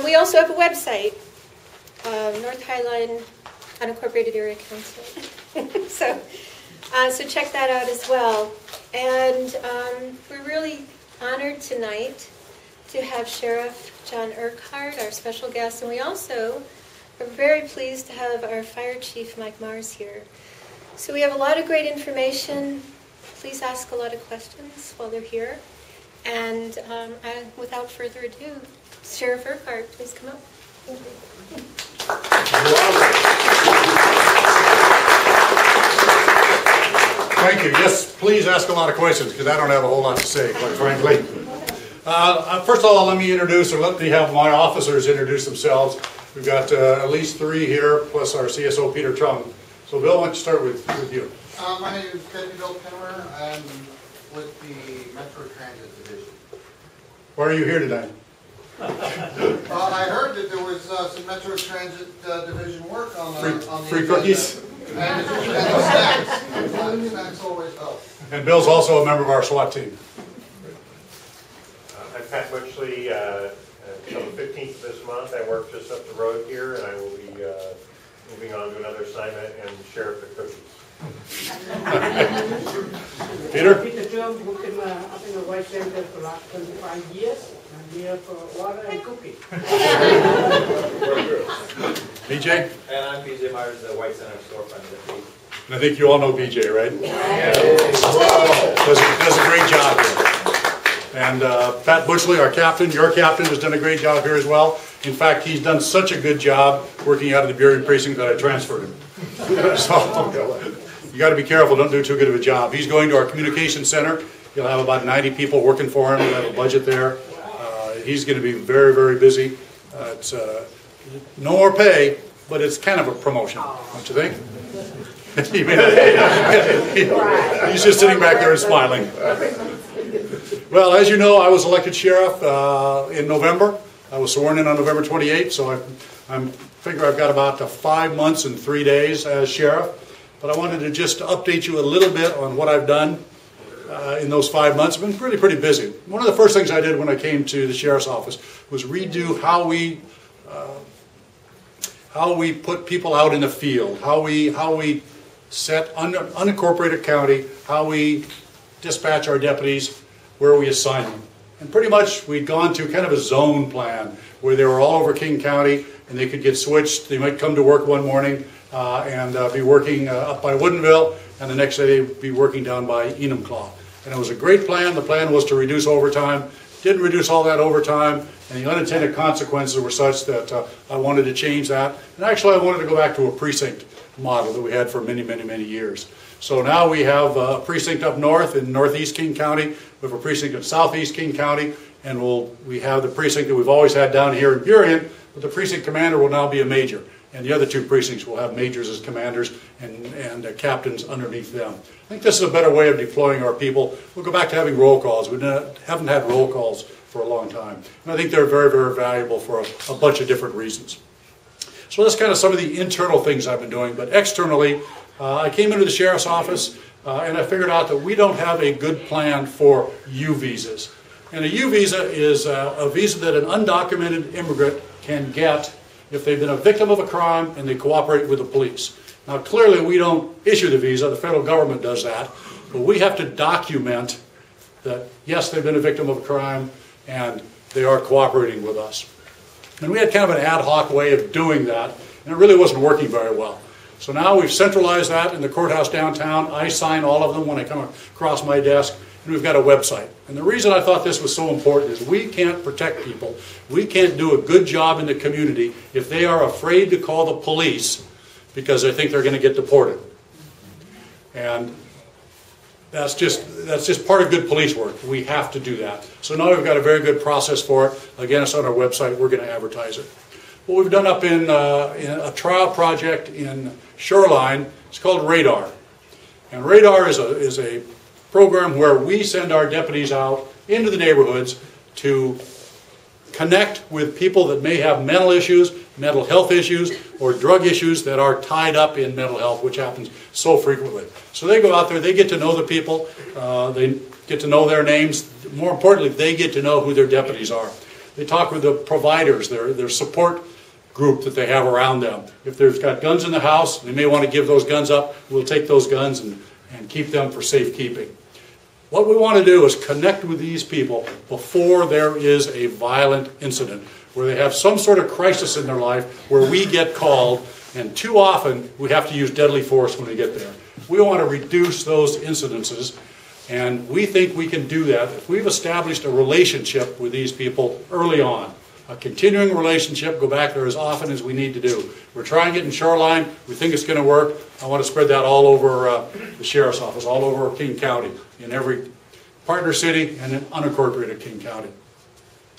we also have a website, North Highline Unincorporated Area Council. So check that out as well. And we're really honored tonight to have Sheriff John Urquhart, our special guest, and we also are very pleased to have our Fire Chief Mike Mars here. So we have a lot of great information. Please ask a lot of questions while they're here. And without further ado, Sheriff Urquhart, please come up. Thank you. Thank you. Yes, please ask a lot of questions because I don't have a whole lot to say, quite frankly. First of all, let me have my officers introduce themselves. We've got at least 3 here, plus our CSO, Peter Trung. So, Bill, why don't you start with you? My name is Deputy Bill Penner. I'm with the Metro Transit Division. Why are you here tonight? I heard that there was some Metro Transit Division work on the free cookies. And snacks. Snacks always help. And Bill's also a member of our SWAT team. I'm Pat Butchley. Until the 15th of this month, I work just up the road here, and I will be moving on to another assignment and sheriff the cookies. Peter? Peter Trung, working up in the White Center for the last 25 years. I'm here for water and cookie. BJ? And I'm BJ Myers, the White Center storefront deputy. And I think you all know BJ, right? Yeah. Does a great job here. And Pat Butchley, our captain, your captain, has done a great job here as well. In fact, he's done such a good job working out of the Burien precinct that I transferred him. So you got to be careful, don't do too good of a job. He's going to our communications center. He'll have about 90 people working for him. We'll have a budget there. He's going to be very, very busy. It's no more pay, but it's kind of a promotion, don't you think? He's just sitting back there and smiling. Well, as you know, I was elected sheriff in November. I was sworn in on November 28th, so I figure I've got about 5 months and 3 days as sheriff. But I wanted to just update you a little bit on what I've done in those 5 months. I've been pretty busy. One of the first things I did when I came to the sheriff's office was redo how we put people out in the field, how we set unincorporated county, how we dispatch our deputies, where we assign them. And pretty much we'd gone to kind of a zone plan where they were all over King County and they could get switched. They might come to work one morning and be working up by Woodinville, and the next day they'd be working down by Enumclaw. And it was a great plan. The plan was to reduce overtime. Didn't reduce all that overtime, and the unintended consequences were such that I wanted to change that. And actually I wanted to go back to a precinct model that we had for many, many, many years. So now we have a precinct up north in northeast King County, we have a precinct in southeast King County, and we have the precinct that we've always had down here in Burien, but the precinct commander will now be a major. And the other 2 precincts will have majors as commanders and captains underneath them. I think this is a better way of deploying our people. We'll go back to having roll calls. We haven't had roll calls for a long time. And I think they're very, very valuable for a bunch of different reasons. So that's kind of some of the internal things I've been doing. But externally, I came into the sheriff's office and I figured out that we don't have a good plan for U visas. And a U visa is a visa that an undocumented immigrant can get if they've been a victim of a crime and they cooperate with the police. Now clearly we don't issue the visa, the federal government does that, but we have to document that yes, they've been a victim of a crime and they are cooperating with us. And we had kind of an ad hoc way of doing that, and it really wasn't working very well. So now we've centralized that in the courthouse downtown. I sign all of them when I come across my desk, and we've got a website. And the reason I thought this was so important is we can't protect people. We can't do a good job in the community if they are afraid to call the police because they think they're going to get deported. And that's just part of good police work. We have to do that. So now we've got a very good process for it. Again, it's on our website. We're going to advertise it. What we've done up in a trial project in Shoreline, it's called Radar. And Radar is a program where we send our deputies out into the neighborhoods to connect with people that may have mental issues, mental health issues, or drug issues that are tied up in mental health, which happens so frequently. So they go out there, they get to know the people, they get to know their names. More importantly, they get to know who their deputies are. They talk with the providers, their support group that they have around them. If they've got guns in the house, they may want to give those guns up. We'll take those guns and keep them for safekeeping. What we want to do is connect with these people before there is a violent incident, where they have some sort of crisis in their life where we get called, and too often we have to use deadly force when we get there. We want to reduce those incidences, and we think we can do that if we've established a relationship with these people early on. A continuing relationship, go back there as often as we need to do. We're trying it in Shoreline. We think it's going to work. I want to spread that all over the Sheriff's Office, all over King County, in every partner city and in unincorporated King County.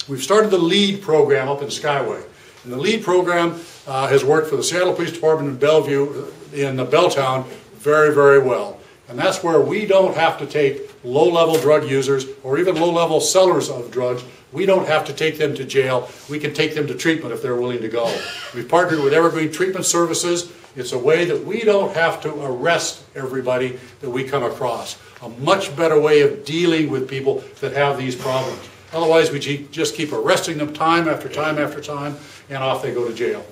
We've started the LEAD program up in Skyway. And the LEAD program has worked for the Seattle Police Department in Bellevue, in Belltown, very, very well. And that's where we don't have to take low-level drug users or even low-level sellers of drugs. We don't have to take them to jail. We can take them to treatment if they're willing to go. We've partnered with Evergreen Treatment Services. It's a way that we don't have to arrest everybody that we come across. A much better way of dealing with people that have these problems. Otherwise, we just keep arresting them time after time after time, and off they go to jail.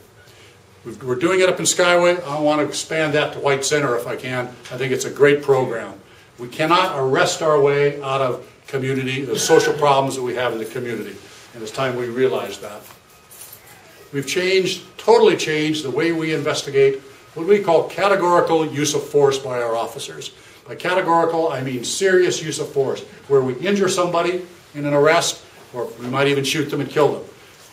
We're doing it up in Skyway. I want to expand that to White Center if I can. I think it's a great program. We cannot arrest our way out of community, the social problems that we have in the community. And it's time we realize that. We've totally changed the way we investigate what we call categorical use of force by our officers. By categorical, I mean serious use of force, where we injure somebody in an arrest, or we might even shoot them and kill them.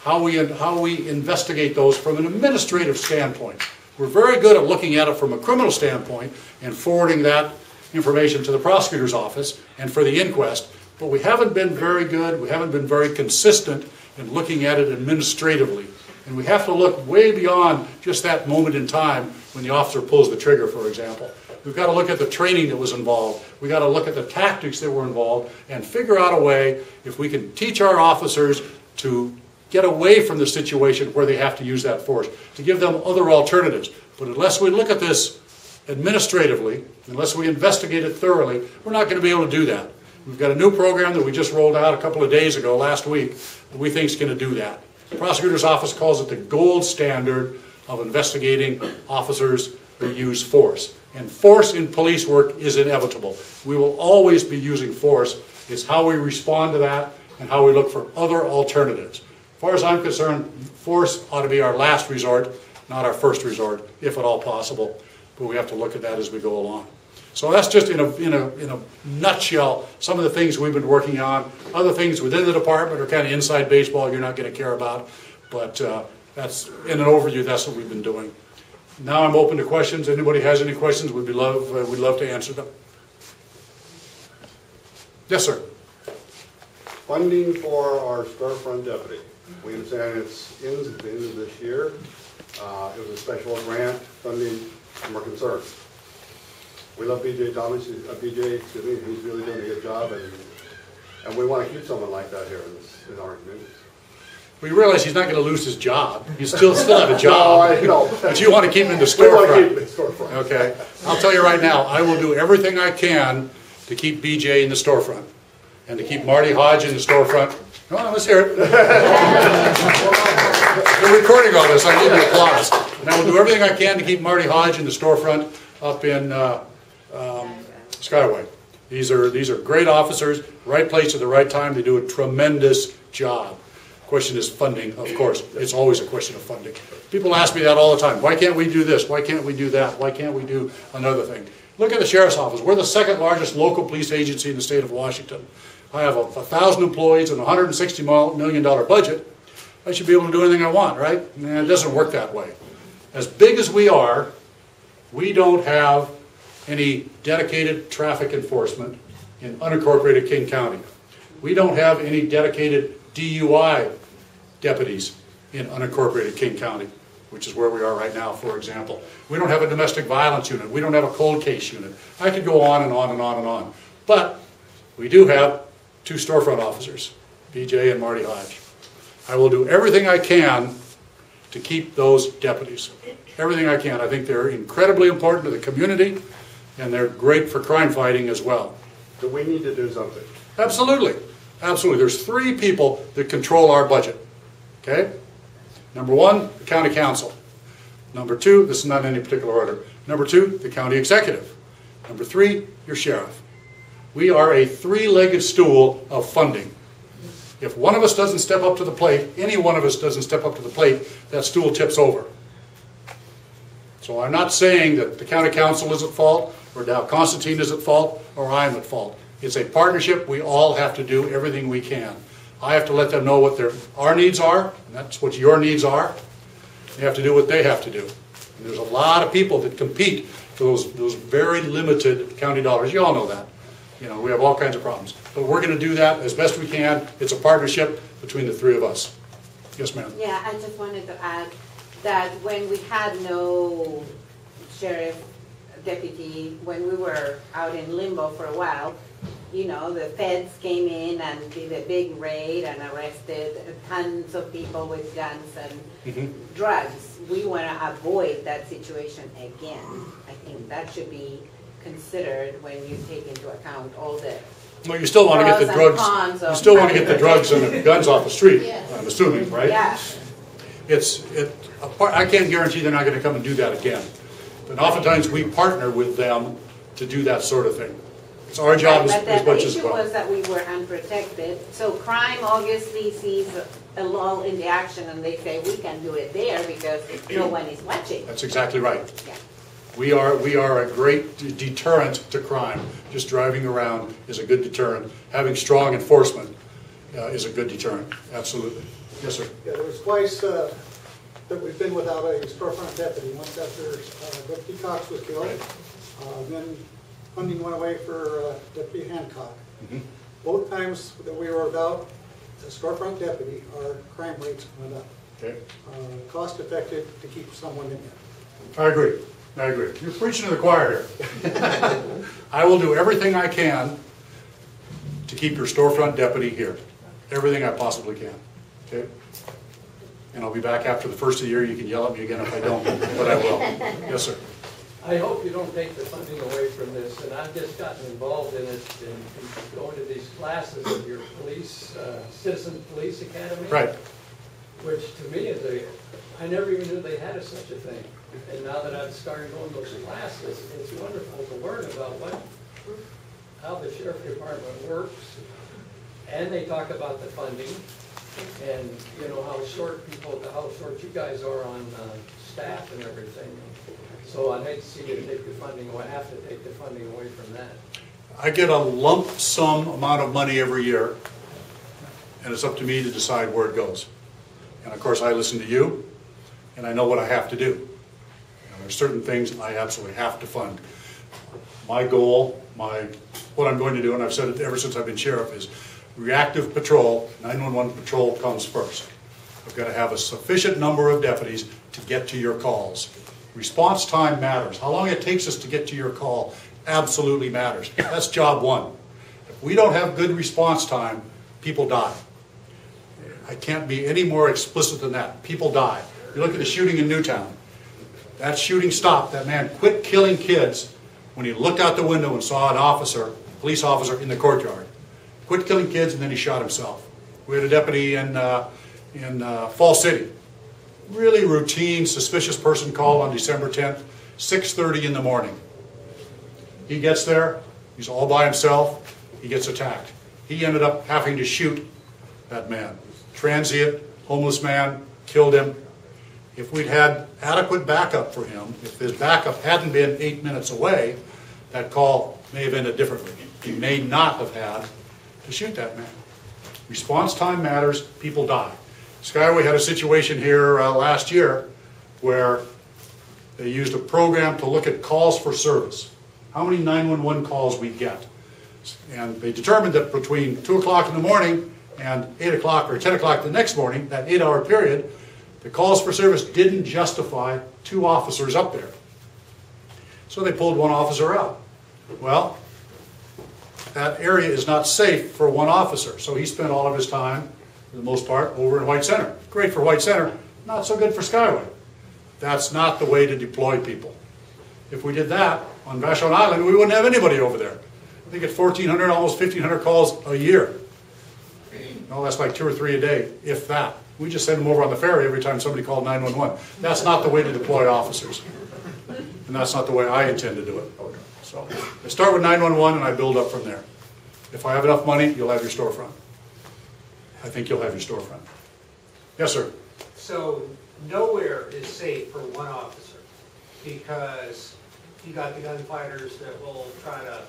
How we investigate those from an administrative standpoint. We're very good at looking at it from a criminal standpoint and forwarding that information to the prosecutor's office and for the inquest, but we haven't been very good, we haven't been very consistent in looking at it administratively. And we have to look way beyond just that moment in time when the officer pulls the trigger, for example. We've got to look at the training that was involved. We've got to look at the tactics that were involved and figure out a way, if we can teach our officers to get away from the situation where they have to use that force, to give them other alternatives. But unless we look at this administratively, unless we investigate it thoroughly, we're not going to be able to do that. We've got a new program that we just rolled out a couple of days ago, last week, that we think is going to do that. The prosecutor's office calls it the gold standard of investigating officers who use force. And force in police work is inevitable. We will always be using force. It's how we respond to that and how we look for other alternatives. As far as I'm concerned, force ought to be our last resort, not our first resort, if at all possible. But we have to look at that as we go along. So that's just in a nutshell some of the things we've been working on. Other things within the department are kind of inside baseball you're not going to care about. But that's in an overview, that's what we've been doing. Now I'm open to questions. Anybody has any questions, we'd love to answer them. Yes, sir. Funding for our storefront deputy. We understand it's in at the end of this year. It was a special grant funding, and we're concerned. We love BJ Thomas. He's really doing a good job, and we want to keep someone like that here in our community. We realize he's not going to lose his job. He still have a job. No, but you want to keep him in the storefront. We want to keep him in the storefront. Okay. I'll tell you right now, I will do everything I can to keep BJ in the storefront and to keep Marty Hodge in the storefront. Come on, let's hear it. They're recording all this. I give you applause. And I will do everything I can to keep Marty Hodge in the storefront up in Skyway. These are great officers, right place at the right time. They do a tremendous job. Question is funding, of course. It's always a question of funding. People ask me that all the time. Why can't we do this? Why can't we do that? Why can't we do another thing? Look at the Sheriff's Office. We're the second largest local police agency in the state of Washington. I have 1,000 employees and a $160 million budget. I should be able to do anything I want, right? It doesn't work that way. As big as we are, we don't have any dedicated traffic enforcement in unincorporated King County. We don't have any dedicated DUI deputies in unincorporated King County, which is where we are right now, for example. We don't have a domestic violence unit. We don't have a cold case unit. I could go on and on and on and on. But we do have 2 storefront officers, BJ and Marty Hodge. I will do everything I can to keep those deputies. Everything I can. I think they're incredibly important to the community, and they're great for crime fighting as well. Do we need to do something? Absolutely. Absolutely. There's three people that control our budget. Okay? Number one, the county council. Number two, this is not in any particular order. Number two, the county executive. Number three, your sheriff. We are a three-legged stool of funding. If one of us doesn't step up to the plate, any one of us doesn't step up to the plate, that stool tips over. So I'm not saying that the county council is at fault, or Dow Constantine is at fault, or I'm at fault. It's a partnership. We all have to do everything we can. I have to let them know what our needs are, and that's what your needs are. They have to do what they have to do. And there's a lot of people that compete for those very limited county dollars. You all know that. You know, we have all kinds of problems. But we're going to do that as best we can. It's a partnership between the three of us. Yes, ma'am. Yeah, I just wanted to add that when we had no sheriff deputy, when we were out in limbo for a while, you know, the feds came in and did a big raid and arrested tons of people with guns and drugs. We want to avoid that situation again. I think that should be considered when you take into account all the Well, you still want to get the pros and drugs. cons of You still want to get the having drugs and the guns off the street. Yes. I'm assuming, right? Yeah. I can't guarantee they're not going to come and do that again. But oftentimes we partner with them to do that sort of thing. It's our job Right, as much as the issue was that we were unprotected. So crime obviously sees a lull in the action and they say we can do it there because no one is watching. That's exactly right. Yeah. We are a great deterrent to crime. Just driving around is a good deterrent. Having strong enforcement is a good deterrent. Absolutely. Yes, sir. Yeah, there was twice that we've been without a storefront deputy. Once after Deputy Cox was killed, then funding went away for Deputy Hancock. Both times that we were without a storefront deputy, our crime rates went up. Okay. Cost effective to keep someone in there. I agree. I agree. You're preaching to the choir here. I will do everything I can to keep your storefront deputy here. Everything I possibly can. Okay? And I'll be back after the first of the year. You can yell at me again if I don't, but I will. Yes, sir. I hope you don't take the funding away from this, and I've just gotten involved in it and going to these classes of your police, Citizen Police Academy. Right. Which to me is I never even knew they had such a thing. And now that I've started going to those classes, it's wonderful to learn about how the sheriff department works. And they talk about the funding and, you know, how short you guys are on staff and everything. So I'd hate to see you take the funding away, have to take the funding away from that. I get a lump sum amount of money every year, and it's up to me to decide where it goes. And of course, I listen to you, and I know what I have to do. There are certain things I absolutely have to fund. My goal, what I'm going to do, and I've said it ever since I've been sheriff, is reactive patrol, 911 patrol comes first. I've got to have a sufficient number of deputies to get to your calls. Response time matters. How long it takes us to get to your call absolutely matters. That's job one. If we don't have good response time, people die. I can't be any more explicit than that. People die. You look at the shooting in Newtown. That shooting stopped. That man quit killing kids when he looked out the window and saw an police officer in the courtyard. Quit killing kids, and then he shot himself. We had a deputy in Fall City. Really routine, suspicious person call on December 10th, 6:30 in the morning. He gets there. He's all by himself. He gets attacked. He ended up having to shoot that man. Transient, homeless man, killed him. If we'd had adequate backup for him, if his backup hadn't been 8 minutes away, that call may have ended differently. He may not have had to shoot that man. Response time matters. People die. Skyway had a situation here last year where they used a program to look at calls for service. How many 911 calls we get. And they determined that between 2 o'clock in the morning and 8 o'clock or 10 o'clock the next morning, that 8-hour period, the calls for service didn't justify 2 officers up there. So they pulled 1 officer out. Well, that area is not safe for 1 officer, so he spent all of his time, for the most part, over in White Center. Great for White Center, not so good for Skyway. That's not the way to deploy people. If we did that on Vashon Island, we wouldn't have anybody over there. I think at 1,400, almost 1,500 calls a year. No, that's like 2 or 3 a day, if that. We just send them over on the ferry every time somebody called 911. That's not the way to deploy officers. And that's not the way I intend to do it. So I start with 911 and I build up from there. If I have enough money, you'll have your storefront. I think you'll have your storefront. Yes, sir. So nowhere is safe for one officer because you got the gunfighters that will try to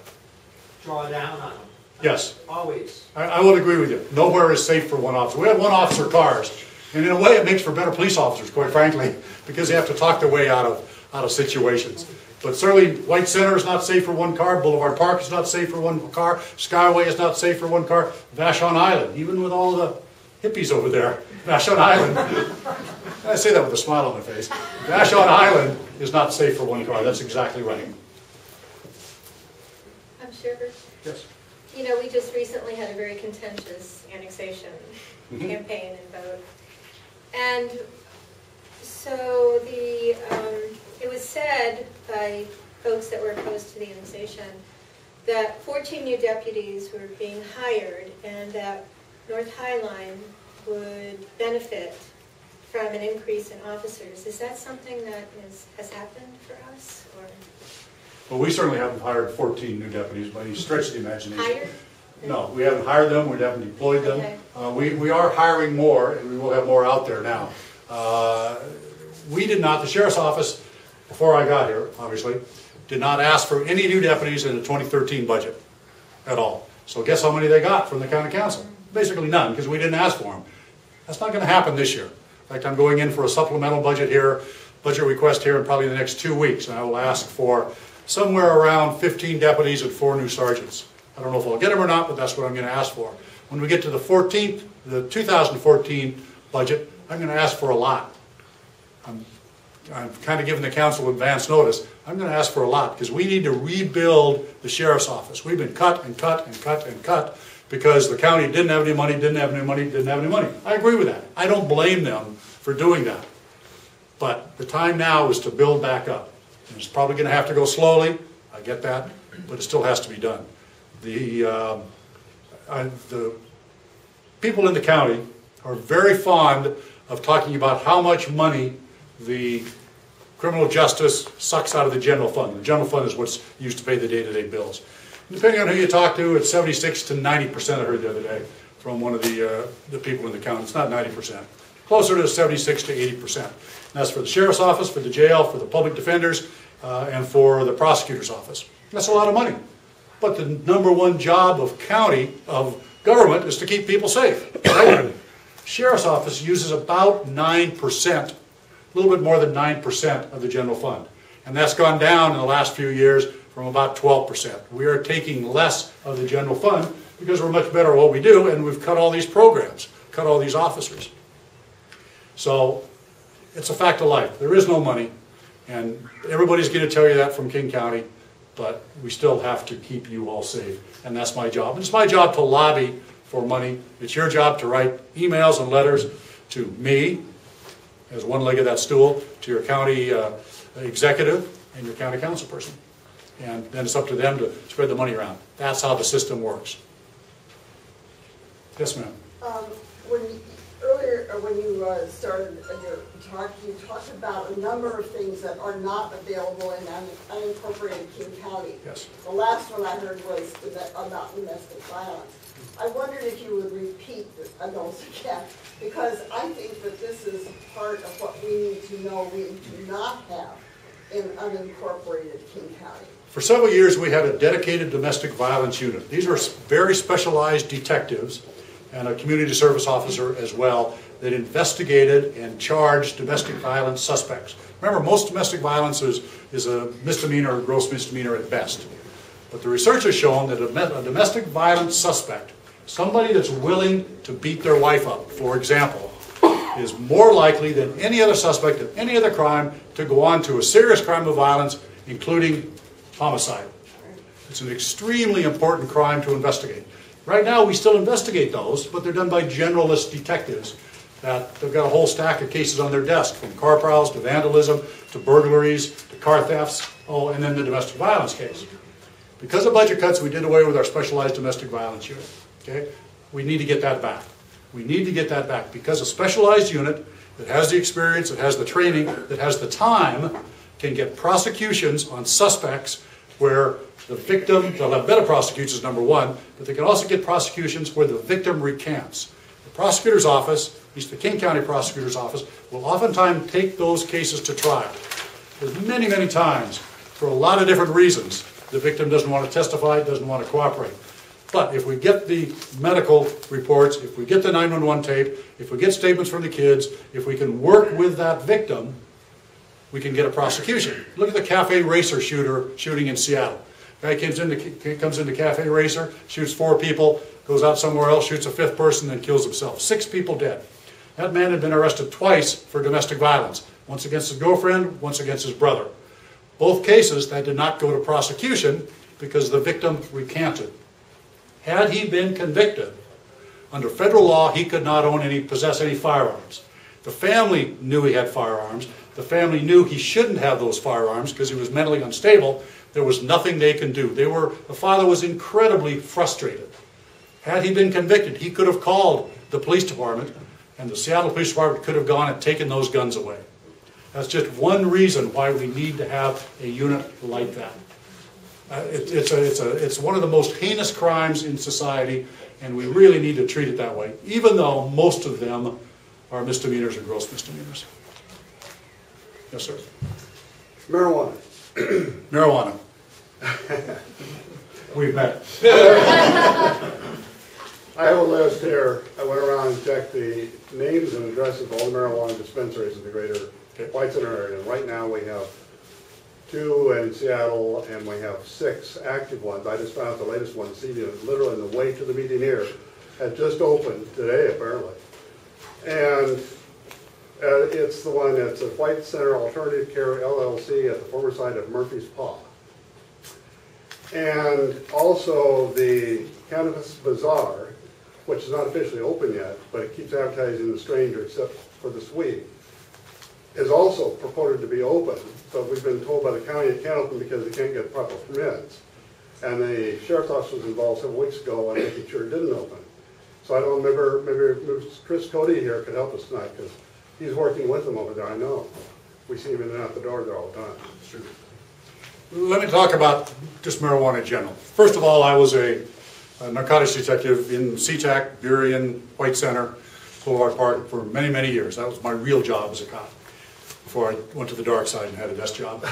draw down on them. Yes. Always. I would agree with you. Nowhere is safe for one officer. We have one officer cars. And in a way, it makes for better police officers, quite frankly, because they have to talk their way out of situations. But certainly, White Center is not safe for one car. Boulevard Park is not safe for one car. Skyway is not safe for one car. Vashon Island, even with all the hippies over there, Vashon Island, I say that with a smile on my face, Vashon Island is not safe for one car. That's exactly right. I'm sure. Yes. You know, we just recently had a very contentious annexation campaign and vote. And so it was said by folks that were opposed to the annexation that 14 new deputies were being hired and that North Highline would benefit from an increase in officers. Is that something that has happened for us? Or? Well, we certainly haven't hired 14 new deputies by any stretch of the imagination. Hired? No, we haven't hired them, we haven't deployed them. Okay. We are hiring more, and we will have more out there now. We did not, the Sheriff's Office, before I got here, obviously, did not ask for any new deputies in the 2013 budget at all. So guess how many they got from the County Council? Basically none, because we didn't ask for them. That's not going to happen this year. In fact, I'm going in for a supplemental budget request here in probably the next 2 weeks, and I will ask for somewhere around 15 deputies and 4 new sergeants. I don't know if I'll get them or not, but that's what I'm going to ask for. When we get to the 2014 budget, I'm going to ask for a lot. I'm kind of giving the council advance notice. I'm going to ask for a lot because we need to rebuild the Sheriff's Office. We've been cut and cut and cut and cut because the county didn't have any money, didn't have any money, didn't have any money. I agree with that. I don't blame them for doing that. But the time now is to build back up. And it's probably going to have to go slowly. I get that, but it still has to be done. The people in the county are very fond of talking about how much money the criminal justice sucks out of the general fund. The general fund is what's used to pay the day-to-day bills. Depending on who you talk to, it's 76 to 90%, I heard the other day from one of the people in the county. It's not 90%. Closer to 76 to 80%. And that's for the Sheriff's Office, for the jail, for the public defenders, and for the prosecutor's office. That's a lot of money. But the #1 job of government is to keep people safe. Right? Sheriff's Office uses about 9%, a little bit more than 9% of the general fund. And that's gone down in the last few years from about 12%. We are taking less of the general fund because we're much better at what we do, and we've cut all these programs, cut all these officers. So it's a fact of life. There is no money, and everybody's going to tell you that from King County, but we still have to keep you all safe, and that's my job. And it's my job to lobby for money. It's your job to write emails and letters to me, as one leg of that stool, to your county executive and your county council person. And then it's up to them to spread the money around. That's how the system works. Yes, ma'am. Earlier, when you started your talk, you talked about a number of things that are not available in unincorporated King County. Yes. The last one I heard was about domestic violence. I wondered if you would repeat those again, because I think that this is part of what we need to know we do not have in unincorporated King County. For several years, we had a dedicated domestic violence unit. These are very specialized detectives and a community service officer as well that investigated and charged domestic violence suspects. Remember, most domestic violence is a misdemeanor or gross misdemeanor at best. But the research has shown that a domestic violence suspect, somebody that's willing to beat their wife up, for example, is more likely than any other suspect of any other crime to go on to a serious crime of violence, including homicide. It's an extremely important crime to investigate. Right now, we still investigate those, but they're done by generalist detectives. They've got a whole stack of cases on their desk, from car prowls to vandalism to burglaries to car thefts, and then the domestic violence case. Because of budget cuts, we did away with our specialized domestic violence unit. Okay? We need to get that back. We need to get that back because a specialized unit that has the experience, that has the training, that has the time, can get prosecutions on suspects where the victim, they'll have better prosecutions, number one, but they can also get prosecutions where the victim recants. The prosecutor's office, at least the King County Prosecutor's Office, will oftentimes take those cases to trial. There's many, many times, for a lot of different reasons, the victim doesn't want to testify, doesn't want to cooperate. But if we get the medical reports, if we get the 911 tape, if we get statements from the kids, if we can work with that victim, we can get a prosecution. Look at the Cafe Racer shooting in Seattle. Guy comes into Cafe Racer, shoots 4 people, goes out somewhere else, shoots a 5th person, then kills himself. 6 people dead. That man had been arrested twice for domestic violence. Once against his girlfriend, once against his brother. Both cases that did not go to prosecution because the victim recanted. Had he been convicted, under federal law, he could not possess any firearms. The family knew he had firearms. The family knew he shouldn't have those firearms because he was mentally unstable. There was nothing they can do. The father was incredibly frustrated. Had he been convicted, he could have called the police department, and the Seattle Police Department could have gone and taken those guns away. That's just one reason why we need to have a unit like that. It's one of the most heinous crimes in society, and we really need to treat it that way, even though most of them are misdemeanors or gross misdemeanors. Yes, sir. Marijuana. Marijuana. We've met. I have a list here. I went around and checked the names and addresses of all the marijuana dispensaries in the greater White Center area. And right now we have 2 in Seattle and we have 6 active ones. I just found out the latest one, literally on the way to the meeting here, had just opened today apparently. And it's the one that's a White Center Alternative Care LLC at the former site of Murphy's Paw. And also the Cannabis Bazaar, which is not officially open yet, but it keeps advertising the stranger except for this week, is also purported to be open, but we've been told by the county it can't open because they can't get proper permits. And the sheriff's office was involved several weeks ago on making sure it didn't open. So I don't remember, maybe Chris Cody here could help us tonight because he's working with them over there, I know. We see him in and out the door there all the time. Sure. Let me talk about just marijuana in general. First of all, I was a narcotics detective in SeaTac, Burien, White Center, Boulevard Park for many, many years. That was my real job as a cop before I went to the dark side and had a desk job.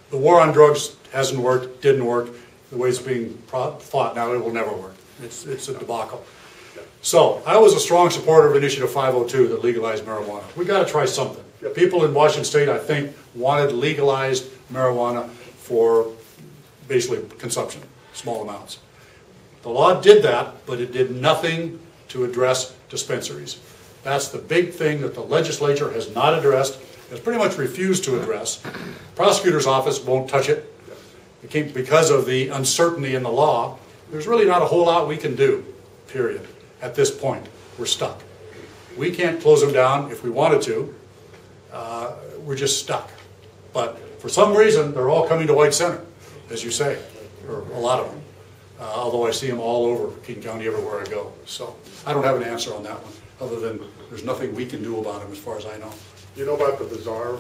The war on drugs hasn't worked, didn't work. The way it's being fought now, it will never work. It's a debacle. So I was a strong supporter of Initiative 502 that legalized marijuana. We got to try something. People in Washington State, I think, wanted legalized marijuana for basically consumption, small amounts. The law did that, but it did nothing to address dispensaries. That's the big thing that the legislature has not addressed, has pretty much refused to address. Prosecutor's office won't touch it. Because of the uncertainty in the law, there's really not a whole lot we can do, period. At this point, we're stuck. We can't close them down if we wanted to. We're just stuck. But for some reason, they're all coming to White Center, as you say, or a lot of them. Although I see them all over King County everywhere I go. So I don't have an answer on that one, other than there's nothing we can do about them as far as I know. Do you know about the bazaar?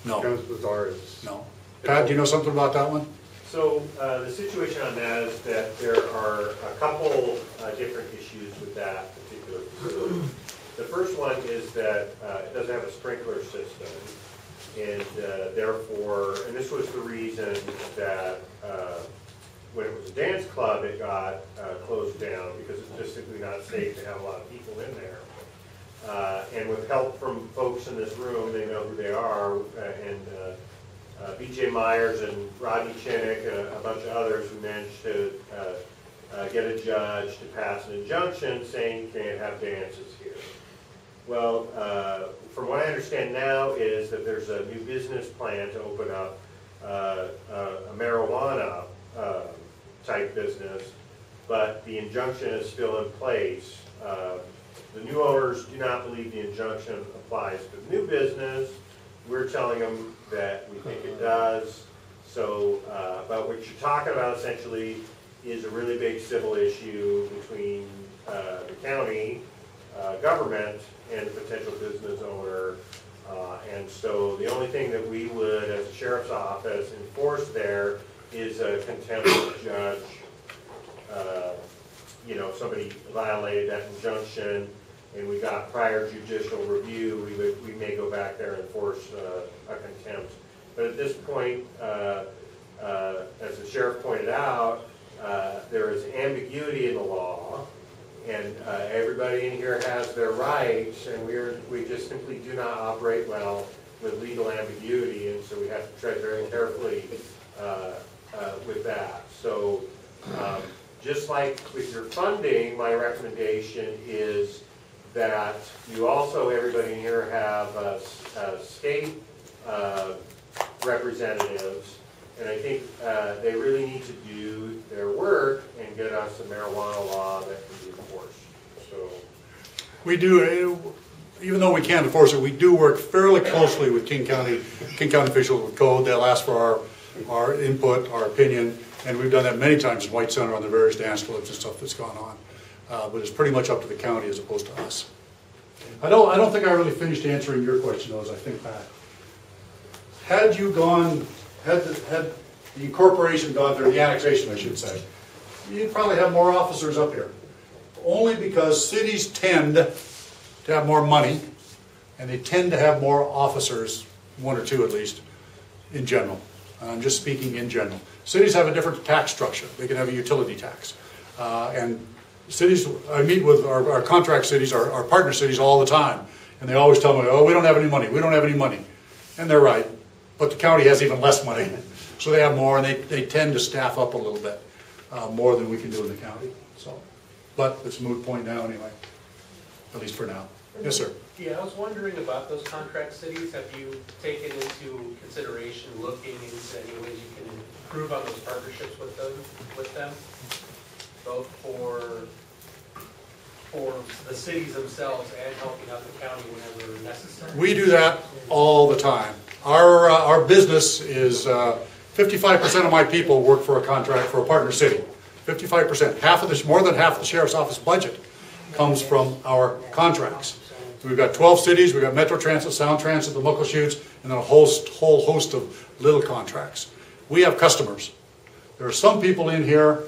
No. Cannabis Bazaar is... No. Pat, do you know something about that one? So the situation on that is that there are a couple different issues with that particular facility. The first one is that it doesn't have a sprinkler system, and therefore, and this was the reason that when it was a dance club, it got closed down because it's just simply not safe to have a lot of people in there. And with help from folks in this room, they know who they are, and B.J. Myers and Rodney Chinnick and a bunch of others who managed to get a judge to pass an injunction saying you can't have dances here. Well, from what I understand now is that there's a new business plan to open up a marijuana type business, but the injunction is still in place. The new owners do not believe the injunction applies to the new business. We're telling them that we think it does. So, but what you're talking about essentially is a really big civil issue between the county government and the potential business owner. And so the only thing that we would, as a sheriff's office, enforce there is a contempt of judge. You know, if somebody violated that injunction and we got prior judicial review, we may go back there and enforce a contempt. But at this point, as the sheriff pointed out, there is ambiguity in the law, and everybody in here has their rights, and we just simply do not operate well with legal ambiguity, and so we have to tread very carefully with that. So just like with your funding, my recommendation is that you also, everybody in here, have state representatives, and I think they really need to do their work and get us a marijuana law that can be enforced. So We do, even though we can't enforce it, we do work fairly closely with King County officials with code. They'll ask for our input, our opinion, and we've done that many times in White Center on the various dance clubs and stuff that's gone on. But it's pretty much up to the county as opposed to us. I don't think I really finished answering your question, though, as I think back. Had the incorporation gone through, the annexation, I should say, you'd probably have more officers up here. Only because cities tend to have more money, and they tend to have more officers, one or two at least, in general. I'm just speaking in general. Cities have a different tax structure. They can have a utility tax. And cities, I meet with our contract cities, our partner cities all the time, and they always tell me, oh, we don't have any money, we don't have any money. And they're right, but the county has even less money. So they have more, and they tend to staff up a little bit more than we can do in the county. So, but it's a moot point now anyway, at least for now. Yes, sir. Yeah, I was wondering about those contract cities. Have you taken into consideration looking into any ways you can improve on those partnerships with them, both for the cities themselves and helping out the county whenever necessary? We do that all the time. Our business is 55% of my people work for a contract for a partner city. 55%. Half of this, more than half of the sheriff's office budget comes from our contracts. We've got 12 cities. We've got Metro Transit, Sound Transit, the Muckleshoots, and then a whole host of little contracts. We have customers. There are some people in here,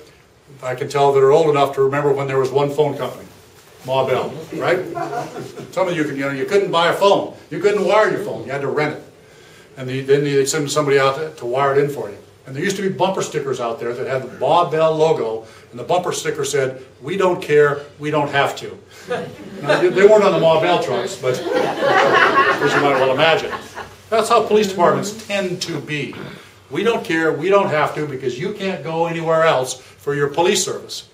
I can tell, that are old enough to remember when there was one phone company, Ma Bell, right? Some of you can, you couldn't buy a phone. You couldn't wire your phone. You had to rent it. And then they'd send somebody out to wire it in for you. And there used to be bumper stickers out there that had the Ma Bell logo, and the bumper sticker said, "We don't care, we don't have to." Now, they weren't on the Ma Bell trucks, but as you might well imagine. That's how police departments tend to be. We don't care, we don't have to, because you can't go anywhere else for your police service.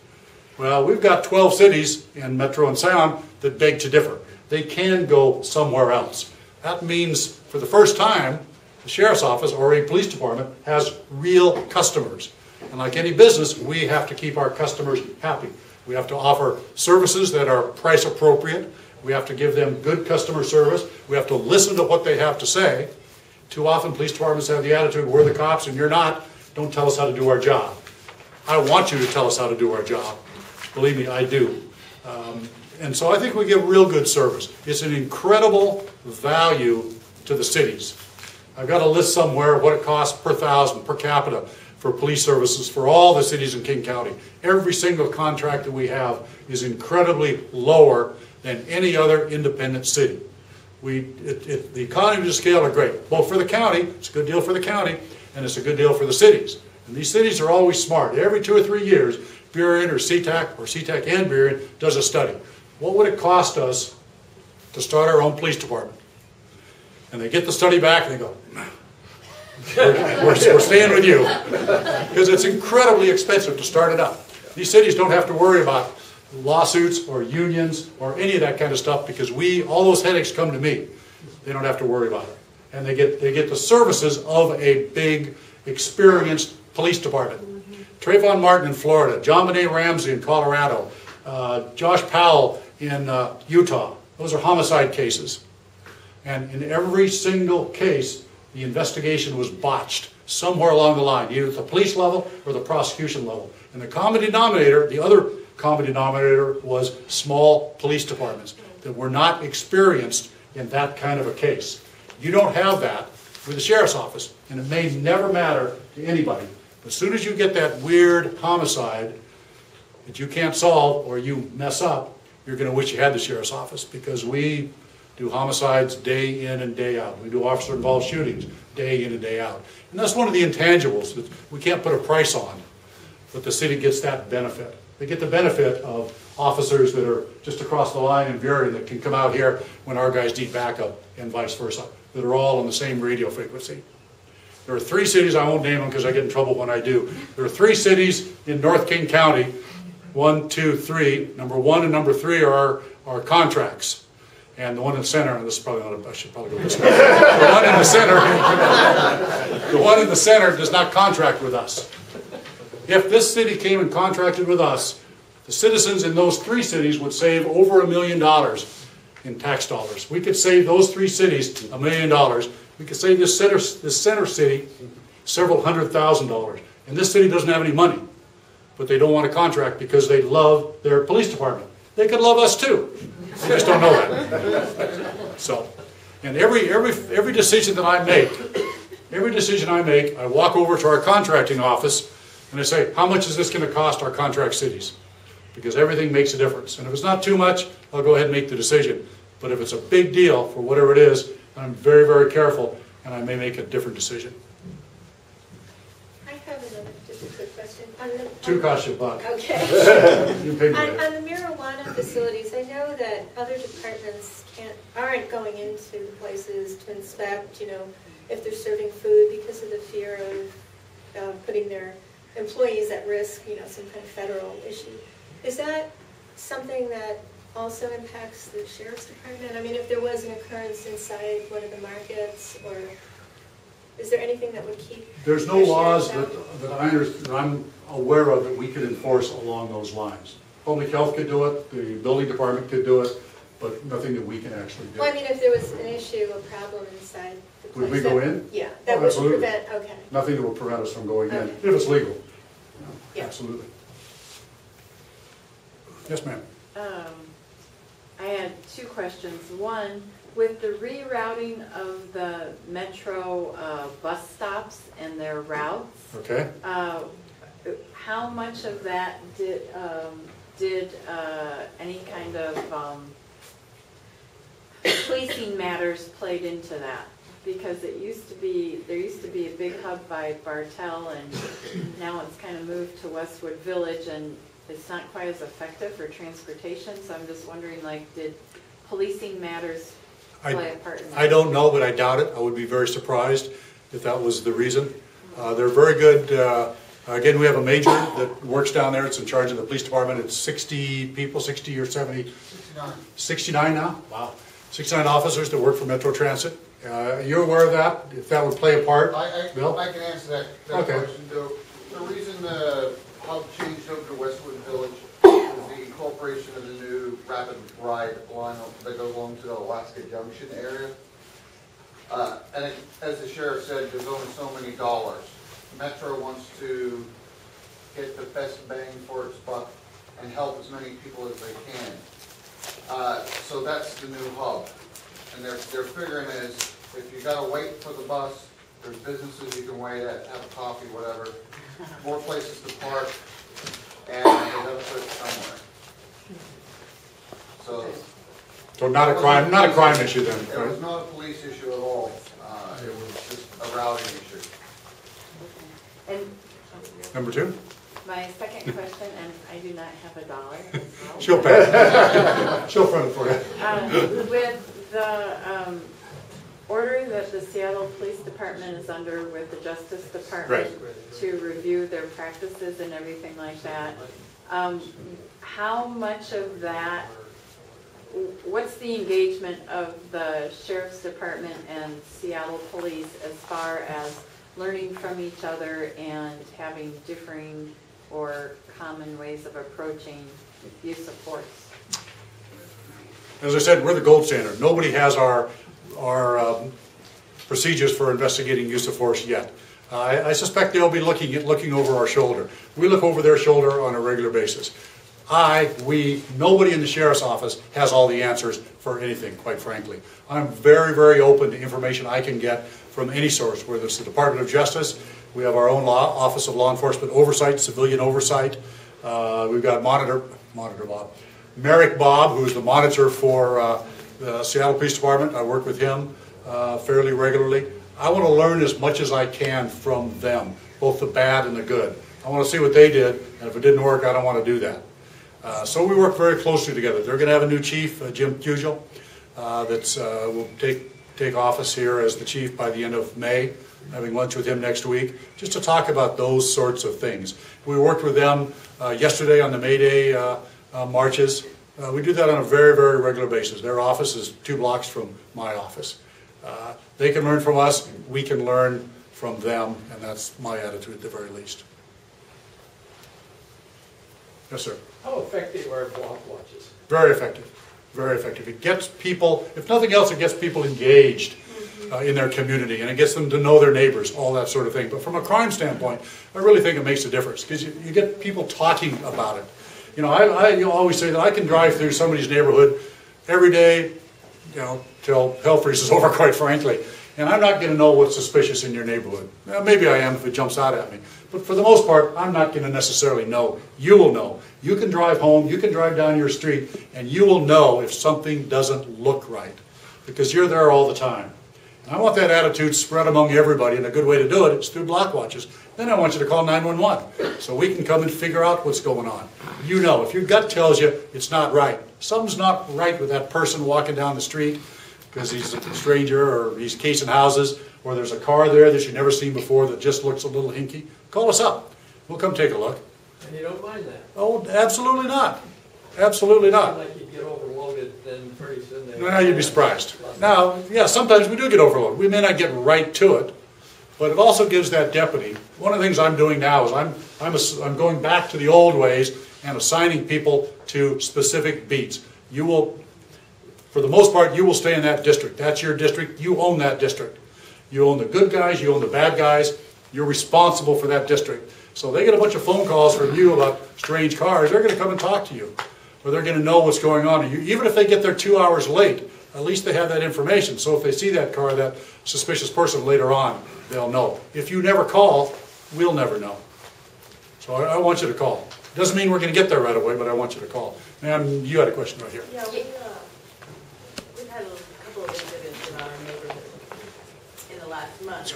Well, we've got 12 cities in Metro and Sound that beg to differ. They can go somewhere else. That means, for the first time, the sheriff's office or a police department has real customers. And like any business, we have to keep our customers happy. We have to offer services that are price appropriate. We have to give them good customer service. We have to listen to what they have to say. Too often police departments have the attitude, we're the cops and you're not. Don't tell us how to do our job. I want you to tell us how to do our job. Believe me, I do. And so I think we give real good service. It's an incredible value to the cities. I've got a list somewhere of what it costs per thousand, per capita, for police services for all the cities in King County. Every single contract that we have is incredibly lower than any other independent city. The economies of scale are great, both for the county, it's a good deal for the county, and it's a good deal for the cities. And these cities are always smart. Every 2 or 3 years, Burien or CTAC and Burien does a study. What would it cost us to start our own police department? And they get the study back and they go, we're staying with you. Because it's incredibly expensive to start it up. These cities don't have to worry about lawsuits or unions or any of that kind of stuff because all those headaches come to me. They don't have to worry about it. And they get the services of a big, experienced police department. Trayvon Martin in Florida, John Benet Ramsey in Colorado, Josh Powell in Utah. Those are homicide cases. And in every single case, the investigation was botched. somewhere along the line, either at the police level or the prosecution level. And the common denominator, the other common denominator, was small police departments that were not experienced in that kind of a case. You don't have that with the sheriff's office, and it may never matter to anybody. But as soon as you get that weird homicide that you can't solve or you mess up, you're going to wish you had the sheriff's office, because we do homicides day in and day out. We do officer-involved shootings day in and day out. And that's one of the intangibles that we can't put a price on, but the city gets that benefit. They get the benefit of officers that are just across the line in Burien that can come out here when our guys need backup, and vice versa, that are all on the same radio frequency. There are 3 cities, I won't name them because I get in trouble when I do. There are 3 cities in North King County, 1, 2, 3. Number 1 and number 3 are our contracts. And the one in the center, and this is probably not, I should probably go this way. The one in the center does not contract with us. If this city came and contracted with us, the citizens in those 3 cities would save over $1 million in tax dollars. We could save those 3 cities $1 million. We could save this center city several $100,000. And this city doesn't have any money, but they don't want a contract because they love their police department. They could love us too. They just don't know that. So, and every decision that I make, I walk over to our contracting office and I say, how much is this going to cost our contract cities? Because everything makes a difference. And if it's not too much, I'll go ahead and make the decision. But if it's a big deal for whatever it is, I'm very, very careful, and I may make a different decision. I have another just a quick question. Two cost you a buck. Okay. You pay me on that. the marijuana facilities, I know that other departments aren't going into places to inspect, if they're serving food because of the fear of putting their employees at risk, some kind of federal issue. Is that something that also impacts the sheriff's department? I mean, if there was an occurrence inside one of the markets, or is there anything that would keep? There's no laws that I'm aware of that we could enforce along those lines. Public health could do it, the building department could do it, but nothing that we can actually do. Well, I mean, if there was an issue, a problem inside the place. Would we go in? Yeah, that would prevent, okay. Nothing that would prevent us from going in, Okay. if it's legal. Yeah. Absolutely. Yes, ma'am. I had 2 questions. One, with the rerouting of the metro bus stops and their routes, Okay. how much of that did any kind of policing matters played into that? Because there used to be a big hub by Bartell, and now it's kind of moved to Westwood Village, and it's not quite as effective for transportation. So I'm just wondering, did policing matters play a part in that? I don't know, but I doubt it. I would be very surprised if that was the reason. They're very good. Again, we have a major that works down there. It's in charge of the police department. It's 60 people, 60 or 70? 69. 69 now? Wow. 69 officers that work for Metro Transit. You're aware of that? If that would play a part? Bill? I can answer that Okay. question. The reason the hub changed over to Westwood Village was the incorporation of the new rapid ride line that goes along to the Alaska Junction area. And as the sheriff said, there's only so many dollars. Metro wants to get the best bang for its buck and help as many people as they can. So that's the new hub. And they're figuring is, if you gotta wait for the bus, there's businesses you can wait at, have a coffee, whatever, more places to park, and they gotta put it somewhere. So not a crime issue then, It right? was not a police issue at all. It was just a routing issue. And Number 2? my second question, and I do not have a dollar as well. She'll pay. She'll front it for you. With the order that the Seattle Police Department is under with the Justice Department to review their practices and everything like that, how much of that, what's the engagement of the Sheriff's Department and Seattle Police as far as learning from each other and having differing or common ways of approaching use of force? As I said, we're the gold standard. Nobody has our procedures for investigating use of force yet. I suspect they'll be looking over our shoulder. We look over their shoulder on a regular basis. Nobody in the sheriff's office has all the answers for anything, quite frankly. I'm very, very open to information I can get from any source, whether it's the Department of Justice. We have our own Office of Law Enforcement Oversight, Civilian Oversight. We've got Monitor Bob. Merrick Bob, who's the monitor for the Seattle Police Department. I work with him fairly regularly. I want to learn as much as I can from them, both the bad and the good. I want to see what they did, and if it didn't work, I don't want to do that. So we work very closely together. They're going to have a new chief, Jim Cugel, that will take office here as the chief by the end of May. I'm having lunch with him next week, just to talk about those sorts of things. We worked with them yesterday on the May Day marches. We do that on a very, very regular basis. Their office is 2 blocks from my office. They can learn from us, we can learn from them, and that's my attitude at the very least. Yes, sir. How effective are block watches? Very effective. Very effective. It gets people, if nothing else, it gets people engaged in their community, and it gets them to know their neighbors, all that sort of thing. But from a crime standpoint, I really think it makes a difference, because you get people talking about it. You know, I always say that I can drive through somebody's neighborhood every day, you know, till hell freezes over, quite frankly. And I'm not going to know what's suspicious in your neighborhood. Well, maybe I am if it jumps out at me. But for the most part, I'm not going to necessarily know. You will know. You can drive home, you can drive down your street, and you will know if something doesn't look right, because you're there all the time. And I want that attitude spread among everybody, and a good way to do it is through block watches. Then I want you to call 911 so we can come and figure out what's going on. You know, if your gut tells you it's not right, something's not right with that person walking down the street because he's a stranger or he's casing houses, or there's a car there that you've never seen before that just looks a little hinky, call us up. We'll come take a look. And you don't mind that? Oh, absolutely not. Absolutely not. Like you get overloaded, then pretty soon they... Well, you'd be surprised. Now, yeah, sometimes we do get overloaded. We may not get right to it, but it also gives that deputy. One of the things I'm doing now is I'm going back to the old ways and assigning people to specific beats. You will, for the most part, you will stay in that district. That's your district. You own that district. You own the good guys. You own the bad guys. You're responsible for that district. So they get a bunch of phone calls from you about strange cars. They're going to come and talk to you, or they're going to know what's going on. Even if they get there 2 hours late, at least they have that information. So if they see that car, that suspicious person later on, they'll know. If you never call, we'll never know. So I want you to call. Doesn't mean we're going to get there right away, but I want you to call. Ma'am, you had a question right here. Yeah, we've had a couple of incidents in our neighborhood in the last month.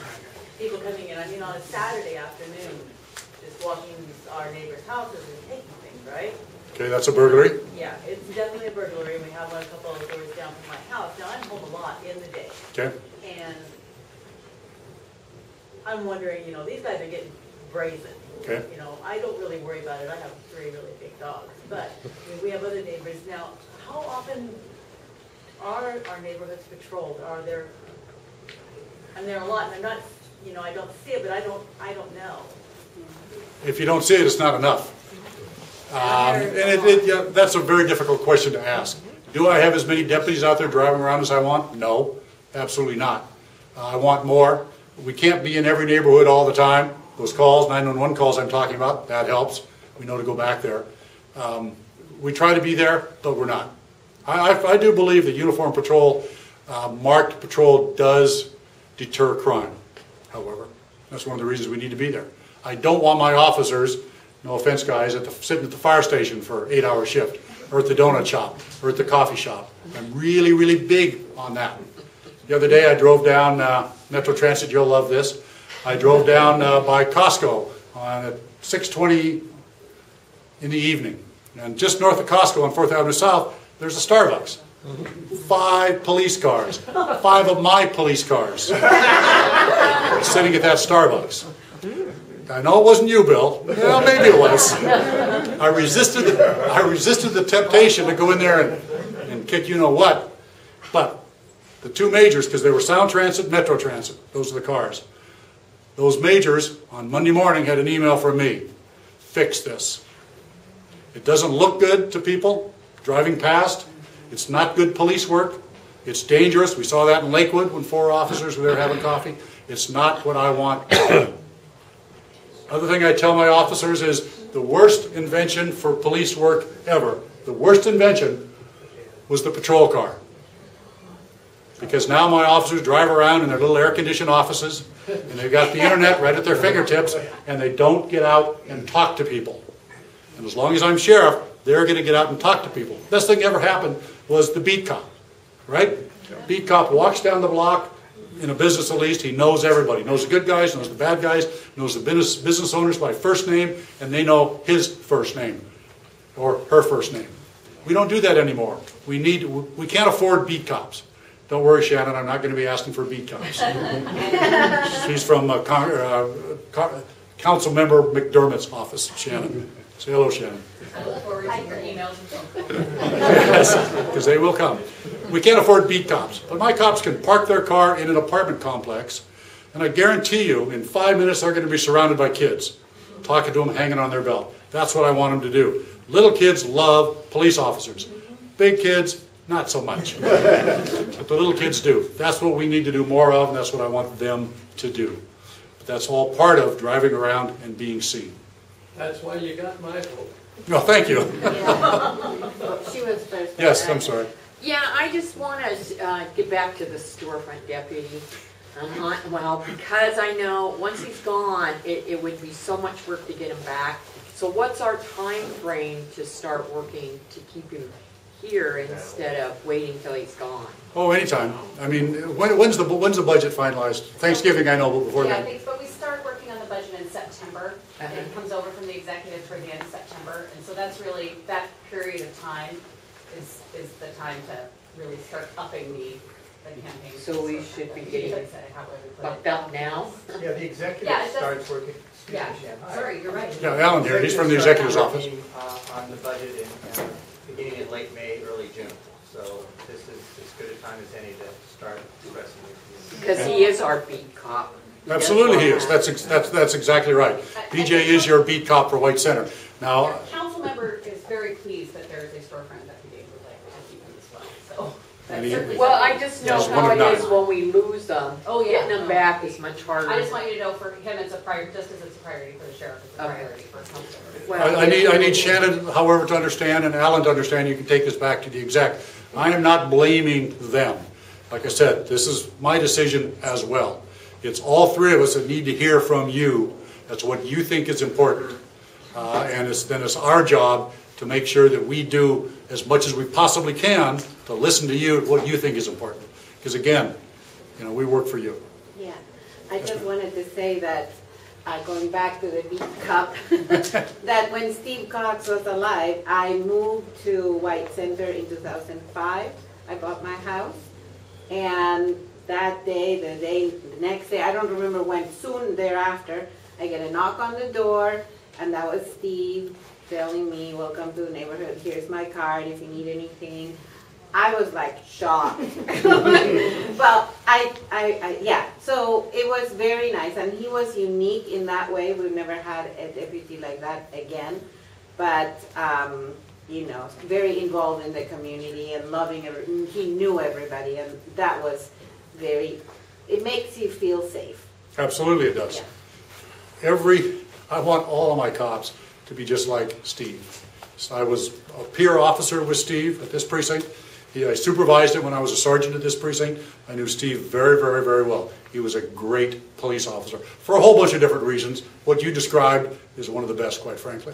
People coming in, I mean, on a Saturday afternoon, just walking our neighbors' houses and taking things, right? Okay, that's a burglary? Yeah, it's definitely a burglary. We have one a couple of doors down from my house. Now, I'm home a lot in the day. Okay. And I'm wondering, you know, these guys are getting brazen. Okay. You know, I don't really worry about it. I have 3 really big dogs. But I mean, we have other neighbors. Now, how often are our neighborhoods patrolled? Are there, and there are a lot, and I'm not, you know, I don't see it, but I don't know. If you don't see it, it's not enough. And that's a very difficult question to ask. Do I have as many deputies out there driving around as I want? No, absolutely not. I want more. We can't be in every neighborhood all the time. Those calls, 911 calls I'm talking about, that helps. We know to go back there. We try to be there, but we're not. I do believe that uniform patrol, marked patrol does deter crime, however. That's one of the reasons we need to be there. I don't want my officers, no offense guys, sitting at the fire station for an 8-hour shift, or at the donut shop, or at the coffee shop. I'm really, really big on that. The other day I drove down Metro Transit, you'll love this. I drove down by Costco at 6:20 in the evening. And just north of Costco on 4th Avenue South, there's a Starbucks. 5 police cars, 5 of my police cars sitting at that Starbucks. I know it wasn't you, Bill. Well, maybe it was. I resisted the temptation to go in there and kick you know what. But the 2 majors, because they were Sound Transit, Metro Transit, those are the cars. Those majors on Monday morning had an email from me. Fix this. It doesn't look good to people driving past. It's not good police work. It's dangerous. We saw that in Lakewood when 4 officers were there having coffee. It's not what I want Other thing I tell my officers is the worst invention for police work ever, the worst invention was the patrol car. Because now my officers drive around in their little air-conditioned offices, and they've got the internet right at their fingertips, and they don't get out and talk to people. And as long as I'm sheriff, they're going to get out and talk to people. Best thing ever happened was the beat cop, right? Beat cop walks down the block, in a business at least, he knows everybody. Knows the good guys, knows the bad guys, knows the business owners by first name, and they know his first name, or her first name. We don't do that anymore. We can't afford beat cops. Don't worry, Shannon, I'm not going to be asking for beat cops. She's from Council Member McDermott's office, Shannon. Say hello, Shannon. I look forward to your emails and phone calls. Yes, because they will come. We can't afford beat cops, but my cops can park their car in an apartment complex, and I guarantee you, in 5 minutes, they're going to be surrounded by kids, talking to them, hanging on their belt. That's what I want them to do. Little kids love police officers. Big kids, not so much. But the little kids do. That's what we need to do more of, and that's what I want them to do. But that's all part of driving around and being seen. That's why you got my vote. No, thank you. She was first. Yes, I'm sorry. Yeah, I just want to get back to the storefront deputy. Well, because I know once he's gone, it would be so much work to get him back. So what's our time frame to start working to keep him here instead of waiting till he's gone? Oh, anytime. I mean, when's the budget finalized? Thanksgiving, I know, but before Yeah, that. but we start working on the budget in September, and it comes over from the executive toward the end of September, and so that's really, that period of time is the time to really start upping the campaign. So we should be getting bucked up now? Yeah, the executive Yeah, it does- starts working. Yeah, sorry, you're right. Yeah, Alan here, he's from the executive's office. On the budget beginning in late May, early June. So this is as good a time as any to start addressing it. Because he is our beat cop. Absolutely he is. That's exactly right. BJ is your beat cop for White Center. Now, Council member is very pleased that there is a storefront deputy and would like to keep him as well, so. And he- Well, I just know Yes, how one it of is nine. when we lose them. Oh, yeah. Getting them back is much harder. I just want you to know for him, it's a priority, just as it's a priority for the sheriff, it's a Okay. priority for council. Well, I need Shannon, however, to understand, and Alan to understand, you can take this back to the exec. I am not blaming them. Like I said, this is my decision as well. It's all three of us that need to hear from you. That's what you think is important. And then it's our job to make sure that we do as much as we possibly can to listen to you, what you think is important. Because again, we work for you. Yeah, I just wanted to say that, going back to the beat cop, that when Steve Cox was alive, I moved to White Center in 2005. I bought my house, and that day, the next day, I don't remember when, soon thereafter, I get a knock on the door, and that was Steve telling me, welcome to the neighborhood, here's my card if you need anything. I was like shocked. Well, yeah, so it was very nice, and he was unique in that way. We've never had a deputy like that again, but very involved in the community and loving everyone. He knew everybody, and that was it makes you feel safe. Absolutely it does. Yeah. I want all of my cops to be just like Steve. So I was a peer officer with Steve at this precinct. I supervised it when I was a sergeant at this precinct. I knew Steve very, very, very well. He was a great police officer for a whole bunch of different reasons. What you described is one of the best, quite frankly.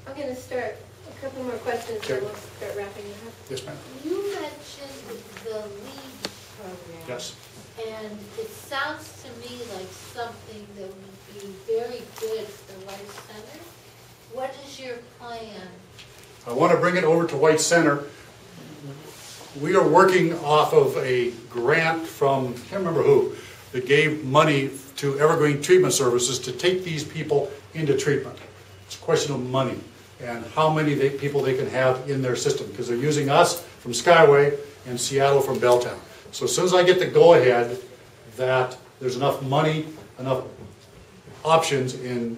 I'm going to start a couple more questions, Okay. and we'll start wrapping it up. Yes, ma'am. You mentioned the LEAD program. Yes. And it sounds to me like something that would be very good for White Center. What is your plan? I want to bring it over to White Center. We are working off of a grant from, I can't remember who, that gave money to Evergreen Treatment Services to take these people into treatment. It's a question of money and how many people they can have in their system, because they're using us from Skyway and Seattle from Belltown. So as soon as I get the go-ahead that there's enough money, enough options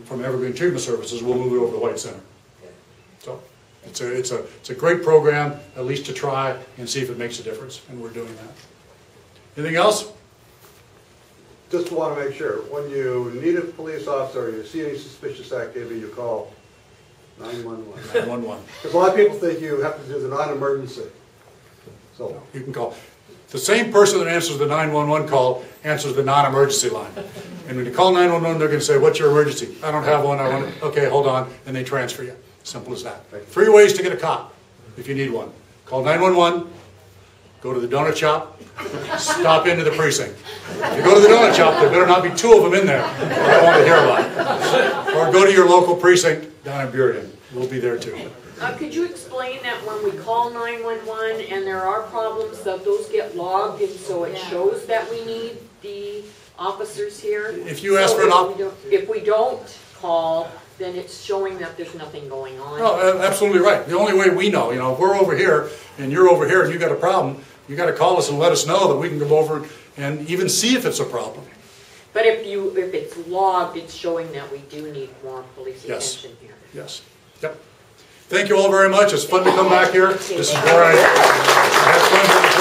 from Evergreen Treatment Services, we'll move it over to White Center. So it's a great program, at least to try and see if it makes a difference, and we're doing that. Anything else? just want to make sure, when you need a police officer, or you see any suspicious activity, you call 911. 911. Because a lot of people think you have to do the non-emergency. So You can call. The same person that answers the 911 call answers the non-emergency line. And when you call 911, they're going to say, what's your emergency? I don't have one. I want to, okay, hold on. And they transfer you. Simple as that. 3 ways to get a cop if you need one. Call 911, go to the donut shop, stop into the precinct. If you go to the donut shop, there better not be 2 of them in there. I don't want to hear about it. Or go to your local precinct down in Burien. We'll be there too. Could you explain that when we call 911 and there are problems, that those get logged and so it shows that we need the officers here? If you ask for an if we don't call, then it's showing that there's nothing going on. No, absolutely right. The only way we know, if we're over here and you're over here and you got a problem, you got to call us and let us know that we can come over and even see if it's a problem. But if it's logged, it's showing that we do need more police attention here. Yes. Yep. Thank you all very much. It's fun to come back here. This is where I had fun doing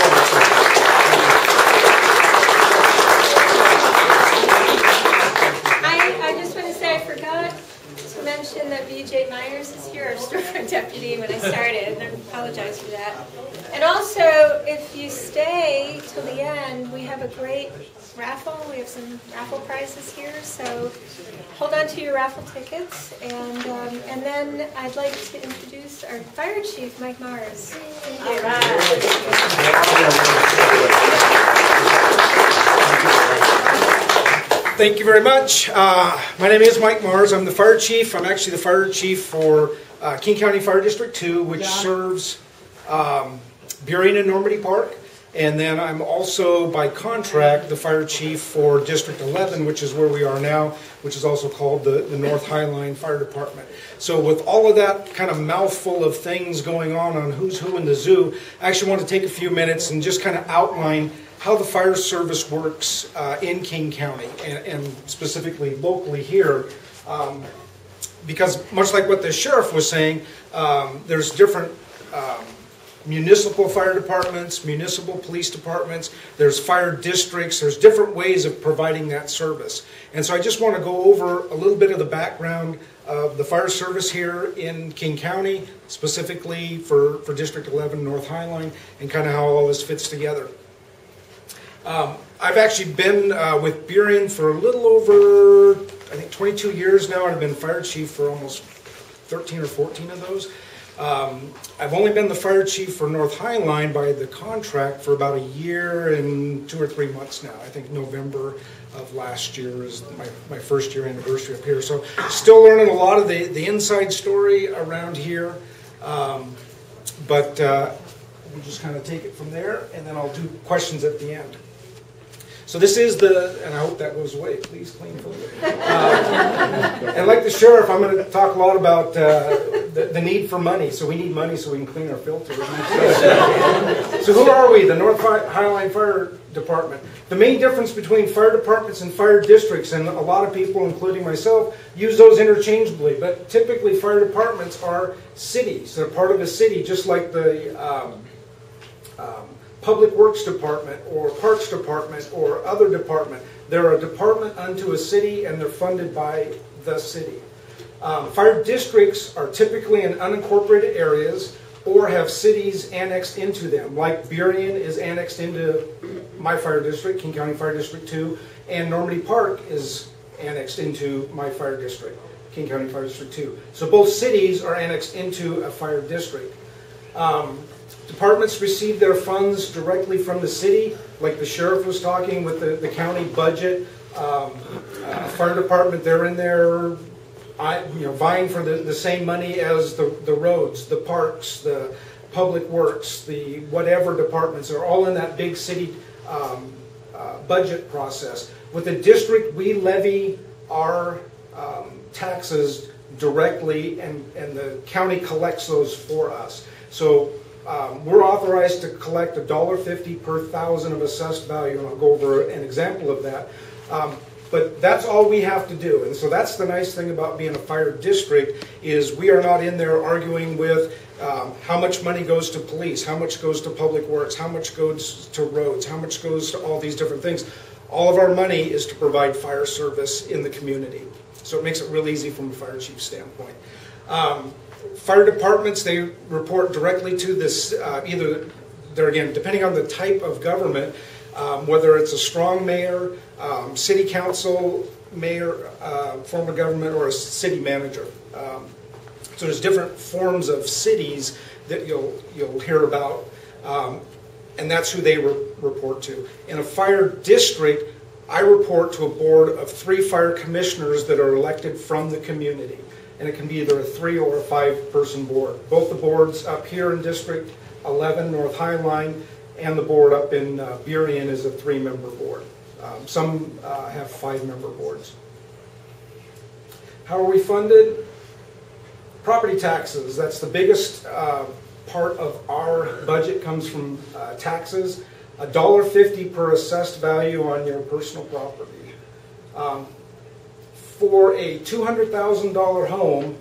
I just want to say I forgot to mention that BJ Myers is here, our storefront deputy, when I started, and I apologize for that. And also, if you stay till the end, we have a great raffle. We have some raffle prizes here, so hold on to your raffle tickets. And then I'd like to introduce our fire chief, Mike Mars. Thank you. All right. Thank you very much. My name is Mike Mars. I'm the fire chief. I'm actually the fire chief for King County Fire District 2, which serves Burien and Normandy Park. And then I'm also, by contract, the fire chief for District 11, which is where we are now, which is also called the North Highline Fire Department. So with all of that kind of mouthful of things going on who's who in the zoo, I actually want to take a few minutes and just kind of outline how the fire service works in King County, and specifically locally here. Because much like what the sheriff was saying, there's different municipal fire departments, municipal police departments, there's fire districts, there's different ways of providing that service. And so I just want to go over a little bit of the background of the fire service here in King County, specifically for District 11, North Highline, and kind of how all this fits together. I've actually been with Burien for a little over, I think, 22 years now. I've been fire chief for almost 13 or 14 of those. I've only been the fire chief for North Highline by the contract for about a year and 2 or 3 months now. I think November of last year is my first year anniversary up here. So still learning a lot of the inside story around here. But we'll just kind of take it from there, and then I'll do questions at the end. So this is and I hope that goes away, please clean food. And like the sheriff, I'm going to talk a lot about the need for money. So we need money so we can clean our filters. So who are we? The North Highline Fire Department. The main difference between fire departments and fire districts, and a lot of people, including myself, use those interchangeably, but typically fire departments are cities. They're part of a city, just like the Public Works Department or Parks Department or other department. They're a department unto a city, and they're funded by the city. Fire districts are typically in unincorporated areas or have cities annexed into them, like Burien is annexed into my fire district, King County Fire District 2, and Normandy Park is annexed into my fire district, King County Fire District 2. So both cities are annexed into a fire district. Departments receive their funds directly from the city, like the sheriff was talking with the county budget. Fire department, they're in there vying for the same money as the roads, the parks, the public works, the whatever departments are all in that big city budget process. With the district, we levy our taxes directly, and the county collects those for us. So we're authorized to collect $1.50 per thousand of assessed value, and I'll go over an example of that. But that's all we have to do, and so that's the nice thing about being a fire district, is we are not in there arguing with how much money goes to police, how much goes to public works, how much goes to roads, how much goes to all these different things. All of our money is to provide fire service in the community. So it makes it real easy from a fire chief standpoint. Fire departments, they report directly to this, either, they're again, depending on the type of government, whether it's a strong mayor, city council, mayor, form of government, or a city manager. So there's different forms of cities that you'll hear about, and that's who they report to. In a fire district, I report to a board of 3 fire commissioners that are elected from the community. And it can be either a 3 or a 5-person board. Both the boards up here in District 11, North Highline, and the board up in Burien is a 3-member board. Some have 5-member boards. How are we funded? Property taxes. That's the biggest part of our budget, comes from taxes. $1.50 per assessed value on your personal property. For a $200,000 home,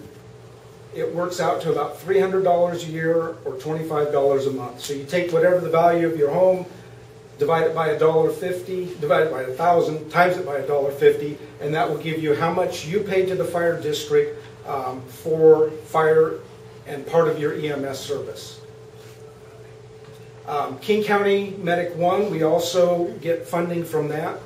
it works out to about $300 a year or $25 a month. So you take whatever the value of your home, divide it by $1.50, divide it by 1,000, times it by $1.50, and that will give you how much you pay to the fire district for fire and part of your EMS service. King County Medic 1, we also get funding from that.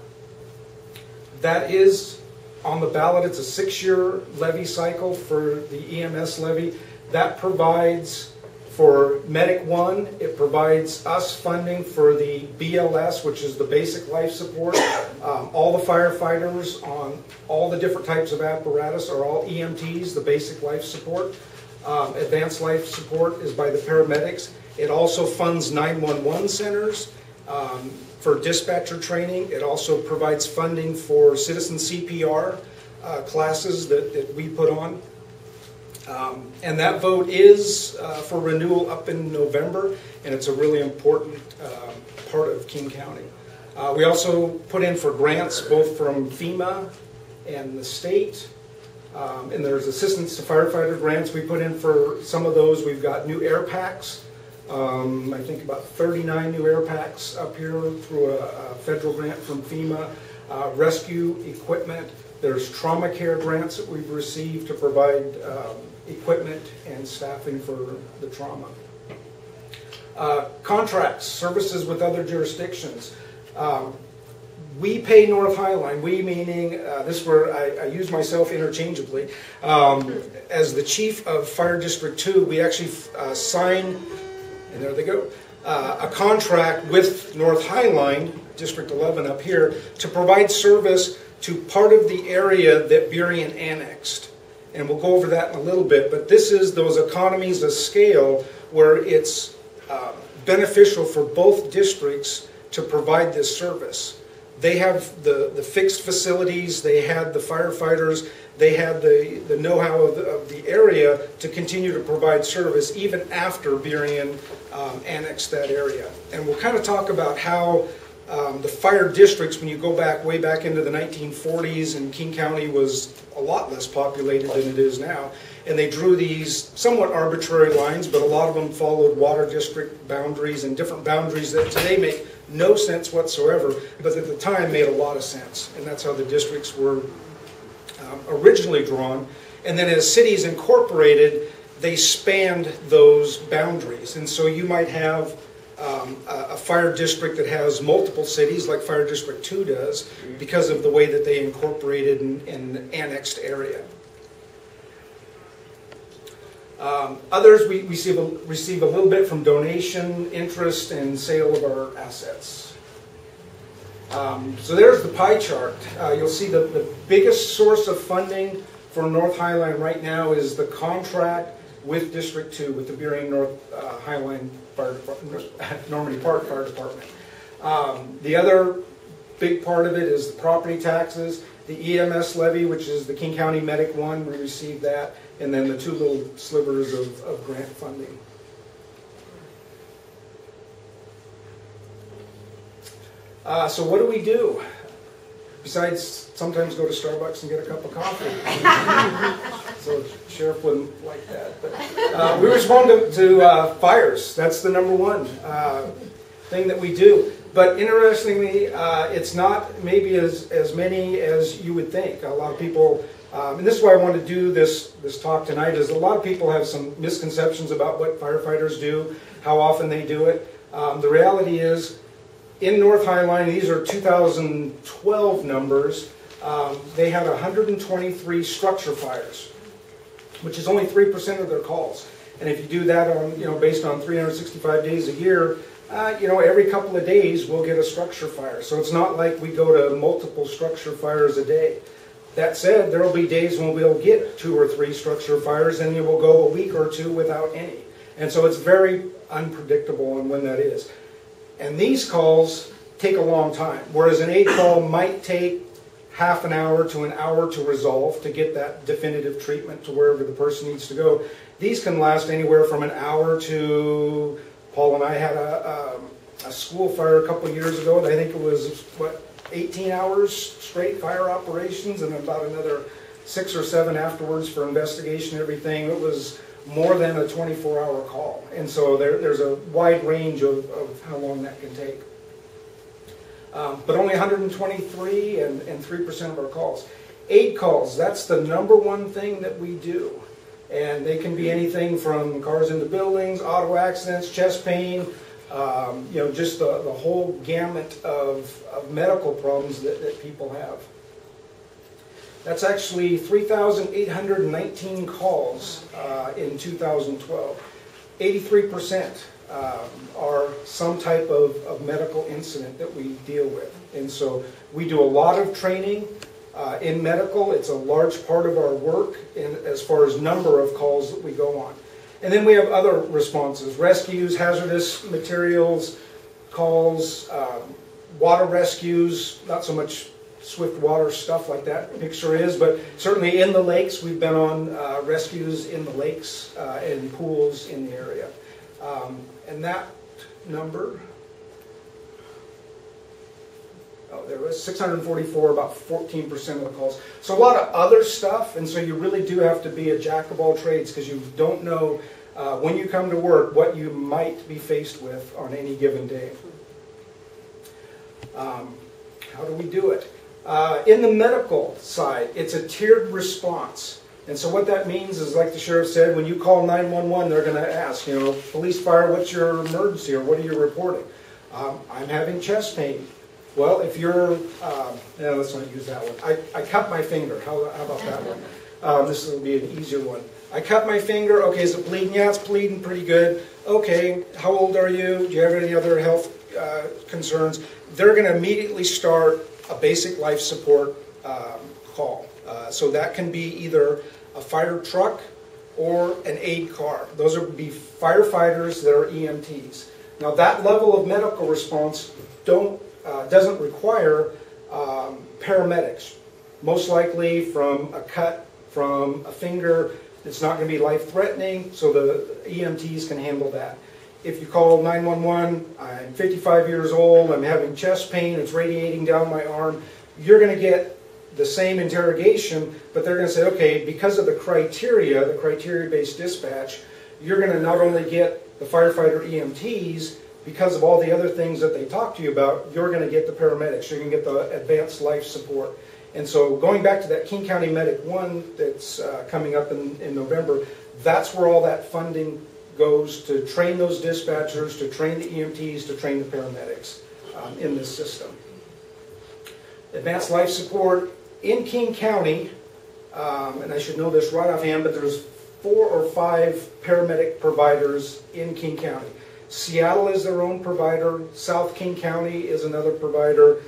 That is on the ballot. It's a 6-year levy cycle for the EMS levy. That provides for Medic 1, it provides us funding for the BLS, which is the basic life support. All the firefighters on all the different types of apparatus are all EMTs, the basic life support. Advanced life support is by the paramedics. It also funds 911 centers for dispatcher training. It also provides funding for citizen CPR classes that we put on. And that vote is for renewal up in November, and it's a really important part of King County. We also put in for grants both from FEMA and the state. And there's assistance to firefighter grants. We put in for some of those. We've got new air packs. I think about 39 new air packs up here through a federal grant from FEMA. Rescue equipment. There's trauma care grants that we've received to provide equipment and staffing for the trauma. Contracts, services with other jurisdictions. We pay North Highline, we meaning, this is where I use myself interchangeably. As the chief of Fire District 2, we actually sign, and there they go, a contract with North Highline, District 11 up here, to provide service to part of the area that Burien annexed. And we'll go over that in a little bit, but this is those economies of scale where it's beneficial for both districts to provide this service. They have the fixed facilities, they had the firefighters, they had the know-how of the area to continue to provide service even after Burien annexed that area. And we'll kind of talk about how the fire districts, when you go back way back into the 1940s, and King County was a lot less populated than it is now, and they drew these somewhat arbitrary lines, but a lot of them followed water district boundaries and different boundaries that today make no sense whatsoever, but at the time made a lot of sense. And that's how the districts were originally drawn. And then as cities incorporated, they spanned those boundaries. And so you might have a fire district that has multiple cities, like Fire District 2 does, because of the way that they incorporated an annexed area. Others, we receive a little bit from donation, interest, and sale of our assets. So there's the pie chart. You'll see the biggest source of funding for North Highline right now is the contract with District 2, with the Burien North Highline Fire Department, Normandy Park Fire Department. The other big part of it is the property taxes, the EMS levy, which is the King County Medic 1, we received that, and then the 2 little slivers of grant funding. So what do we do? Besides sometimes go to Starbucks and get a cup of coffee. So the sheriff wouldn't like that. But, we respond to fires. That's the number one thing that we do. But interestingly, it's not maybe as many as you would think. A lot of people, and this is why I want to do this talk tonight, is a lot of people have some misconceptions about what firefighters do, how often they do it. The reality is, in North Highline, these are 2012 numbers, they had 123 structure fires, which is only 3% of their calls. And if you do that on, based on 365 days a year, every couple of days we'll get a structure fire. So it's not like we go to multiple structure fires a day. That said, there will be days when we'll get 2 or 3 structure fires, and we'll go a week or 2 without any. And so it's very unpredictable on when that is. And these calls take a long time, whereas an aid call might take half an hour to an hour to resolve, to get that definitive treatment to wherever the person needs to go. These can last anywhere from an hour to, Paul and I had a school fire a couple years ago, and I think it was, 18 hours straight fire operations, and about another 6 or 7 afterwards for investigation and everything. It was more than a 24-hour call. And so there's a wide range of how long that can take. But only 123 and 3% of our calls. Aid calls, that's the #1 thing that we do. And they can be anything from cars into buildings, auto accidents, chest pain, just the whole gamut of medical problems that people have. That's actually 3,819 calls in 2012. 83% are some type of medical incident that we deal with. And so we do a lot of training in medical. It's a large part of our work as far as number of calls that we go on. And then we have other responses: rescues, hazardous materials calls, water rescues, not so much swift water stuff like that picture is, but certainly in the lakes. We've been on rescues in the lakes and pools in the area. And that number, there was 644, about 14% of the calls. So a lot of other stuff, and so you really do have to be a jack of all trades, because you don't know when you come to work what you might be faced with on any given day. How do we do it? In the medical side, it's a tiered response. And so what that means is, like the sheriff said, when you call 911, they're going to ask, police, fire, what's your emergency, or what are you reporting? I'm having chest pain. Well, if you're, let's not use that one. I cut my finger. How about that one? This will be an easier one. I cut my finger. Okay, is it bleeding? Yeah, it's bleeding pretty good. Okay, how old are you? Do you have any other health concerns? They're going to immediately start a basic life support call. So that can be either a fire truck or an aid car. Those would be firefighters that are EMTs. Now that level of medical response doesn't require paramedics. Most likely from a cut, from a finger, it's not going to be life-threatening, so the EMTs can handle that. If you call 911, I'm 55 years old, I'm having chest pain, it's radiating down my arm, you're going to get the same interrogation, but they're going to say, okay, because of the criteria-based dispatch, you're going to not only get the firefighter EMTs, because of all the other things that they talk to you about, you're going to get the paramedics, you're going to get the advanced life support. And so going back to that King County Medic 1 that's coming up in November, that's where all that funding goes, to train those dispatchers, to train the EMTs, to train the paramedics in this system. Advanced life support in King County, and I should know this right offhand, but there's 4 or 5 paramedic providers in King County. Seattle is their own provider, South King County is another provider,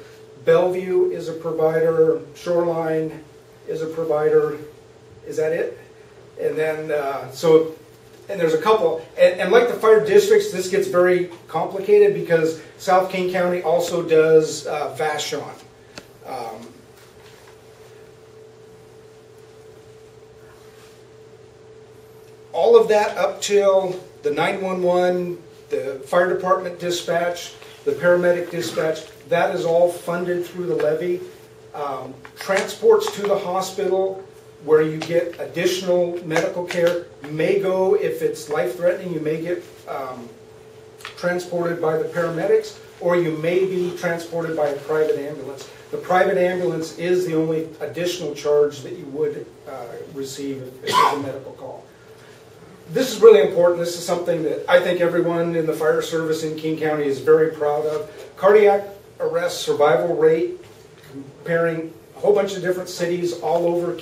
Bellevue is a provider, Shoreline is a provider. Is that it? And then, and there's a couple, and like the fire districts, this gets very complicated because South King County also does Vashon. All of that up till the 911, the fire department dispatch, the paramedic dispatch, that is all funded through the levy. Transports to the hospital where you get additional medical care, you may go, if it's life-threatening, you may get transported by the paramedics, or you may be transported by a private ambulance. The private ambulance is the only additional charge that you would receive if it's a medical call. This is really important. This is something that I think everyone in the fire service in King County is very proud of. Cardiac arrest survival rate, comparing a whole bunch of different cities all over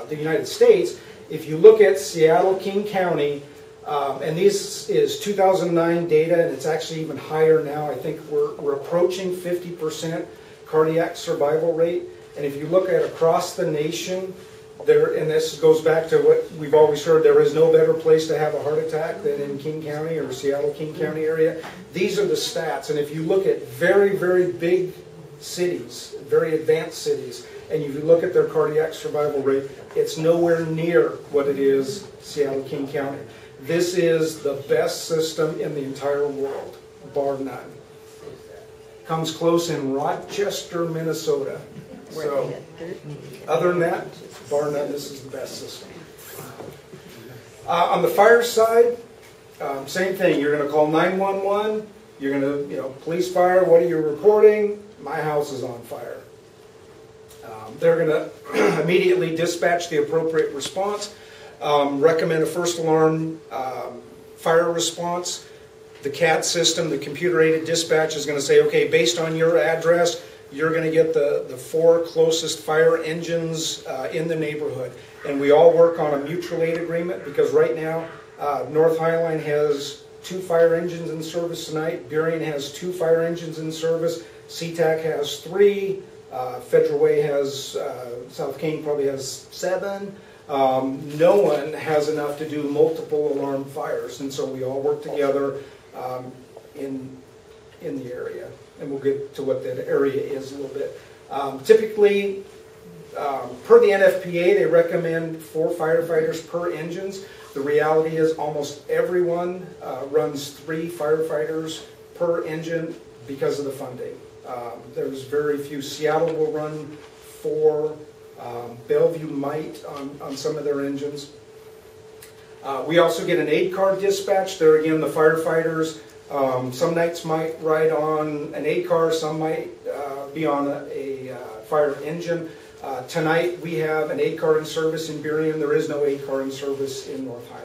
the United States. If you look at Seattle, King County, and this is 2009 data, and it's actually even higher now. I think we're approaching 50% cardiac survival rate. And if you look at across the nation, and this goes back to what we've always heard, there is no better place to have a heart attack than in King County or Seattle, King County area. These are the stats. And if you look at very, very big cities, very advanced cities, and if you look at their cardiac survival rate, it's nowhere near what it is Seattle, King County. This is the best system in the entire world, bar none. Comes close in Rochester, Minnesota. So, other than that, bar none, this is the best system. On the fire side, same thing. You're going to call 911. You're going to, police, fire, what are you reporting? My house is on fire. They're going to immediately dispatch the appropriate response, recommend a first alarm fire response. The CAD system, the computer-aided dispatch, is going to say, okay, based on your address, you're going to get the 4 closest fire engines in the neighborhood. And we all work on a mutual aid agreement, because right now North Highline has 2 fire engines in service tonight. Burien has 2 fire engines in service. SeaTac has 3. Federal Way has, South King probably has 7. No one has enough to do multiple alarm fires, and so we all work together in the area. And we'll get to what that area is a little bit. Typically, per the NFPA, they recommend 4 firefighters per engines. The reality is almost everyone runs 3 firefighters per engine because of the funding. There's very few. Seattle will run 4. Bellevue might on some of their engines. We also get an aid car dispatch. There again, the firefighters, some nights might ride on an aid car, some might be on a fire engine. Tonight we have an aid car in service in Burien. There is no aid car in service in North Highline.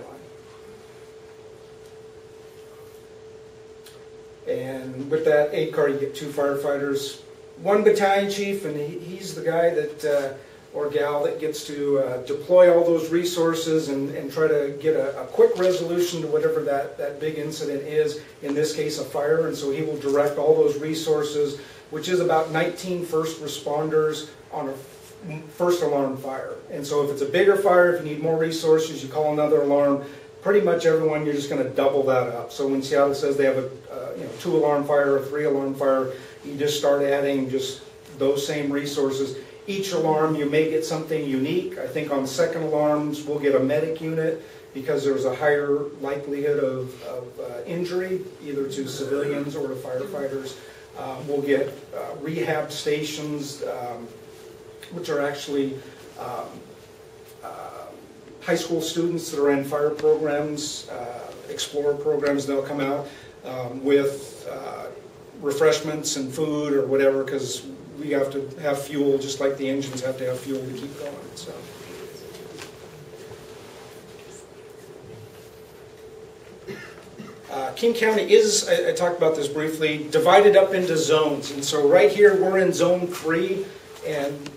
And with that aid car, you get 2 firefighters, 1 battalion chief, and he's the guy that or gal that gets to deploy all those resources and try to get a quick resolution to whatever that big incident is, in this case a fire. And so he will direct all those resources, which is about 19 first responders on a first alarm fire. And so if it's a bigger fire, if you need more resources, you call another alarm. Pretty much everyone, you're just going to double that up. So when Seattle says they have a 2 alarm fire or 3 alarm fire, you just start adding just those same resources. Each alarm, you may get something unique. I think on second alarms, we'll get a medic unit because there's a higher likelihood of injury, either to civilians or to firefighters. We'll get rehab stations, which are actually high school students that are in fire programs, explorer programs. They'll come out with refreshments and food or whatever, because we have to have fuel, just like the engines have to have fuel to keep going. So, King County is, I talked about this briefly, divided up into zones. And so right here we're in Zone 3, and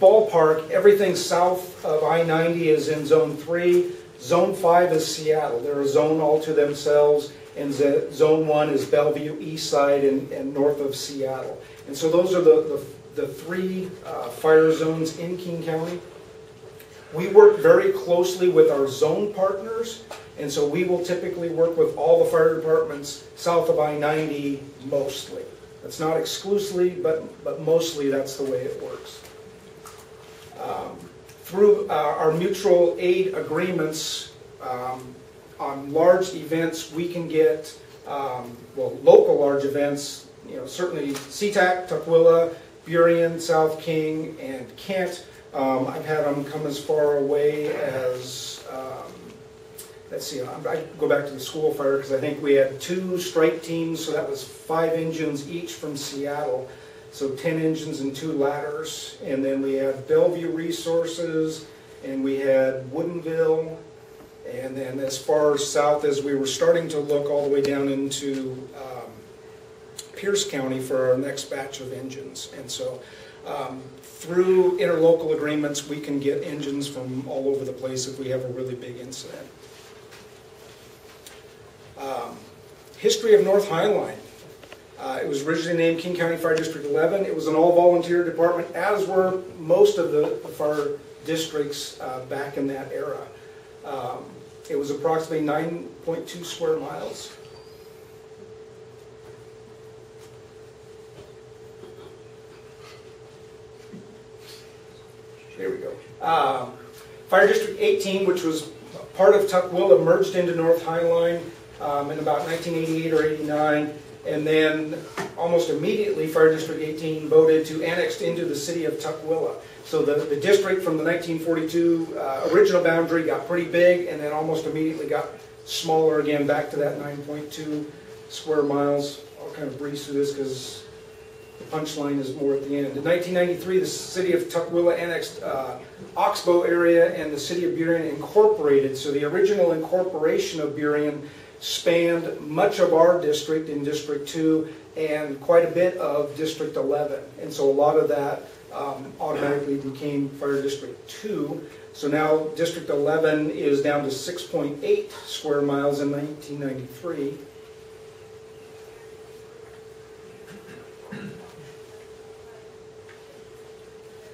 ballpark, everything south of I-90 is in Zone 3. Zone 5 is Seattle. They're a zone all to themselves. And Zone 1 is Bellevue, east side, and north of Seattle. And so those are the 3 fire zones in King County. We work very closely with our zone partners, and so we will typically work with all the fire departments south of I-90 mostly. That's not exclusively, but mostly that's the way it works. Through our mutual aid agreements, on large events, we can get, local large events, certainly SeaTac, Tukwila, Burien, South King, and Kent. I've had them come as far away as let's see, I go back to the school fire because I think we had 2 strike teams, so that was 5 engines each from Seattle. So 10 engines and 2 ladders. And then we had Bellevue Resources, and we had Woodinville, and then as far south as we were starting to look all the way down into Pierce County for our next batch of engines. And so through interlocal agreements, we can get engines from all over the place if we have a really big incident. History of North Highline. It was originally named King County Fire District 11. It was an all-volunteer department, as were most of the fire districts back in that era. It was approximately 9.2 square miles. There we go. Fire District 18, which was part of Tukwila, merged into North Highline in about 1988 or 89. And then almost immediately, Fire District 18 voted to annex into the city of Tukwila. So the district from the 1942 original boundary got pretty big, and then almost immediately got smaller again, back to that 9.2 square miles. I'll kind of breeze through this because the punchline is more at the end. In 1993, the city of Tukwila annexed Oxbow area and the city of Burien incorporated. So the original incorporation of Burien spanned much of our district in District 2 and quite a bit of District 11. And so a lot of that automatically became Fire District 2. So now District 11 is down to 6.8 square miles in 1993.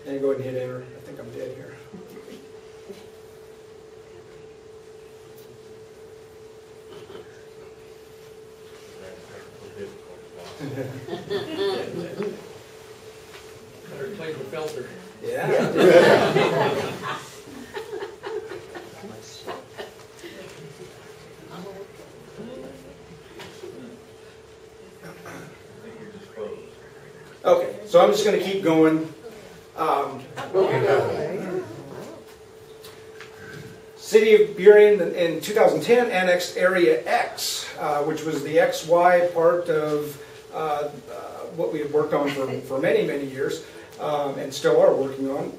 And go ahead and hit enter. I think I'm dead here. Better clean the filter. Yeah. Okay, so I'm just going to keep going. City of Burien in 2010 annexed Area X, which was the XY part of what we had worked on for many, many years, and still are working on.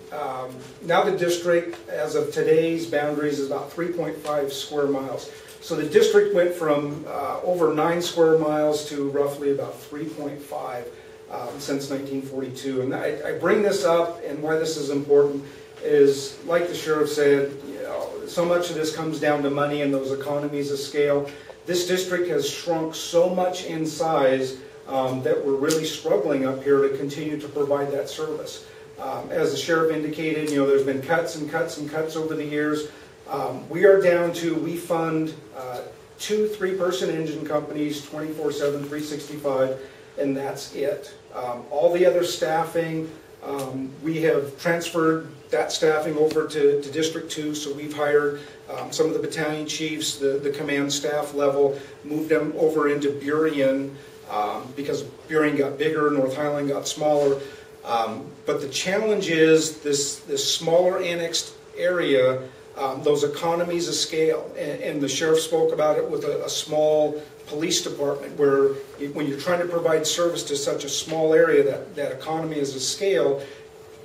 Now the district, as of today's boundaries, is about 3.5 square miles. So the district went from over 9 square miles to roughly about 3.5 since 1942. And I bring this up, and why this is important is, like the sheriff said, so much of this comes down to money and those economies of scale. This district has shrunk so much in size that we're really struggling up here to continue to provide that service. As the sheriff indicated, there's been cuts and cuts and cuts over the years. We are down to, we fund 2 3-person engine companies 24/7, 365, and that's it. All the other staffing, we have transferred that staffing over to District 2, so we've hired some of the battalion chiefs, the command staff level, moved them over into Burien because Burien got bigger, North Highline got smaller. But the challenge is this smaller annexed area, those economies of scale, and the sheriff spoke about it with a small police department, where when you're trying to provide service to such a small area, that economy as a scale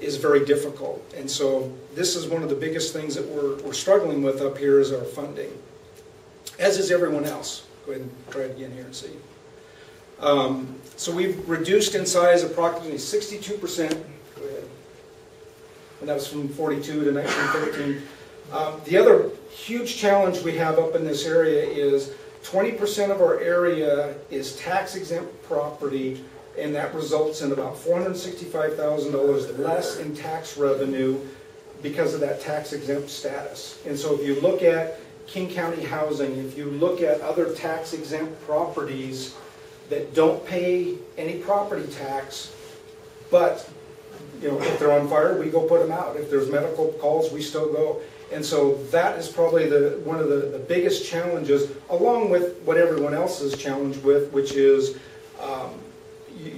is very difficult. And so this is one of the biggest things that we're struggling with up here is our funding, as is everyone else. Go ahead and try it again here and see. So we've reduced in size approximately 62%. Go ahead. And that was from 42 to 1913. The other huge challenge we have up in this area is 20% of our area is tax-exempt property, and that results in about $465,000 less in tax revenue because of that tax-exempt status. And so if you look at King County housing, if you look at other tax-exempt properties that don't pay any property tax, but if they're on fire, we go put them out. If there's medical calls, we still go. And so that is probably one of the biggest challenges, along with what everyone else is challenged with, which is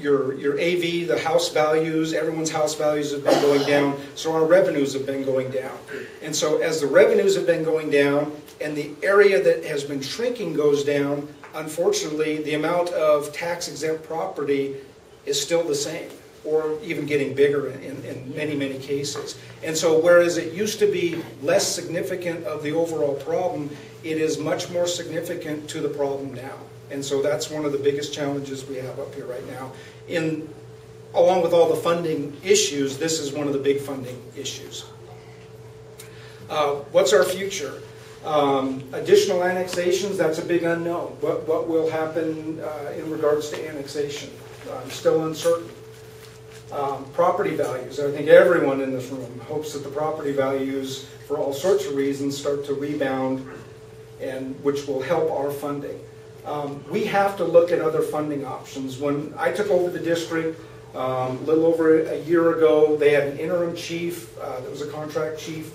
your AV, the house values, everyone's house values have been going down, so our revenues have been going down. And so as the revenues have been going down and the area that has been shrinking goes down, unfortunately, the amount of tax-exempt property is still the same, or even getting bigger in many, many cases. And so whereas it used to be less significant of the overall problem, it is much more significant to the problem now. And so that's one of the biggest challenges we have up here right now. Along with all the funding issues, this is one of the big funding issues. What's our future? Additional annexations, that's a big unknown. What will happen in regards to annexation? Still uncertain. Property values. I think everyone in this room hopes that the property values, for all sorts of reasons, start to rebound, and which will help our funding. We have to look at other funding options. When I took over the district a little over a year ago, they had an interim chief that was a contract chief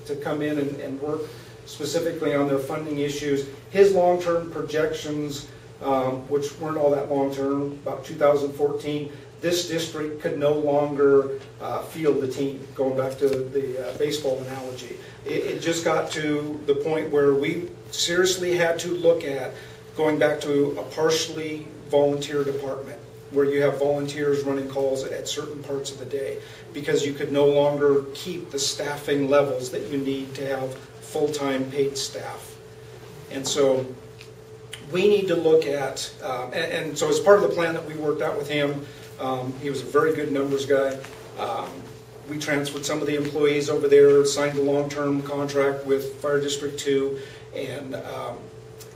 to come in and work specifically on their funding issues. His long-term projections, which weren't all that long-term, about 2014, this district could no longer field the team, going back to the baseball analogy. It just got to the point where we seriously had to look at going back to a partially volunteer department, where you have volunteers running calls at certain parts of the day, because you could no longer keep the staffing levels that you need to have full-time paid staff. And so we need to look at, and so as part of the plan that we worked out with him, he was a very good numbers guy. We transferred some of the employees over there, signed a long-term contract with Fire District 2, and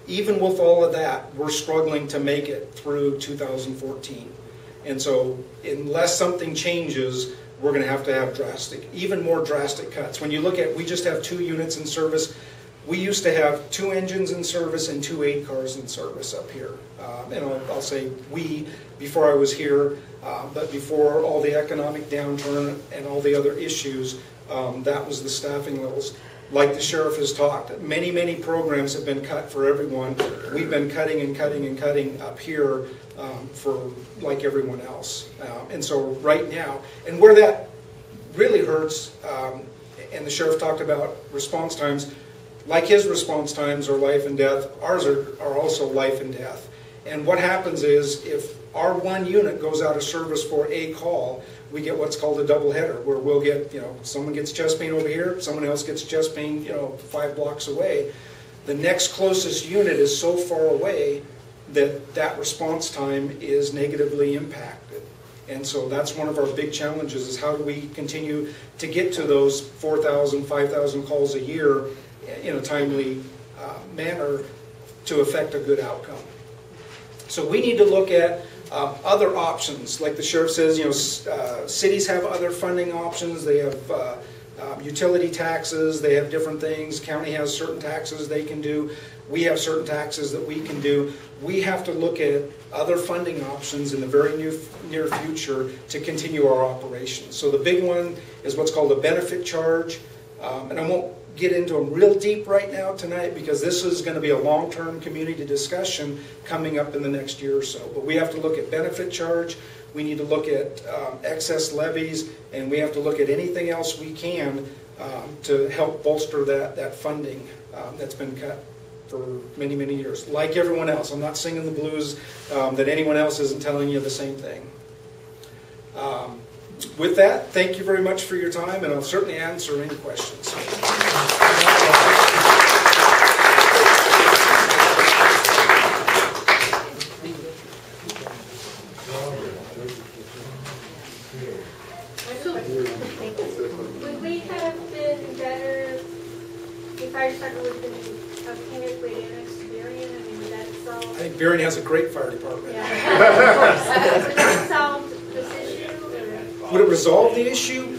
even with all of that, we're struggling to make it through 2014. And so unless something changes, we're going to have even more drastic cuts. When you look at, we just have 2 units in service. We used to have 2 engines in service and 2 aid cars in service up here. And I'll say we, before I was here, but before all the economic downturn and all the other issues, that was the staffing levels. Like the sheriff has talked, many, many programs have been cut for everyone. We've been cutting and cutting and cutting up here for like everyone else. And so right now, and where that really hurts, and the sheriff talked about response times, like his response times are life and death, ours are also life and death. And what happens is, if our 1 unit goes out of service for a call, we get what's called a double header, where we'll get, someone gets chest pain over here, someone else gets chest pain, 5 blocks away. The next closest unit is so far away that response time is negatively impacted. And so that's one of our big challenges, is how do we continue to get to those 4,000, 5,000 calls a year in a timely manner to affect a good outcome. So we need to look at other options. Like the sheriff says, cities have other funding options. They have utility taxes. They have different things. County has certain taxes they can do. We have certain taxes that we can do. We have to look at other funding options in the very near future to continue our operations. So the big one is what's called a benefit charge. And I won't get into them real deep right now tonight, because this is going to be a long-term community discussion coming up in the next year or so. But we have to look at benefit charge, we need to look at excess levies, and we have to look at anything else we can to help bolster that funding that's been cut for many, many years. Like everyone else, I'm not singing the blues that anyone else isn't telling you the same thing. With that, thank you very much for your time, and I'll certainly answer any questions. Would we have been better if our department would have been obtained if we'd annexed to Berrien? I mean, would that solve? I think Berrien has a great fire department. Yeah. Would that solve this issue? Would it resolve the issue?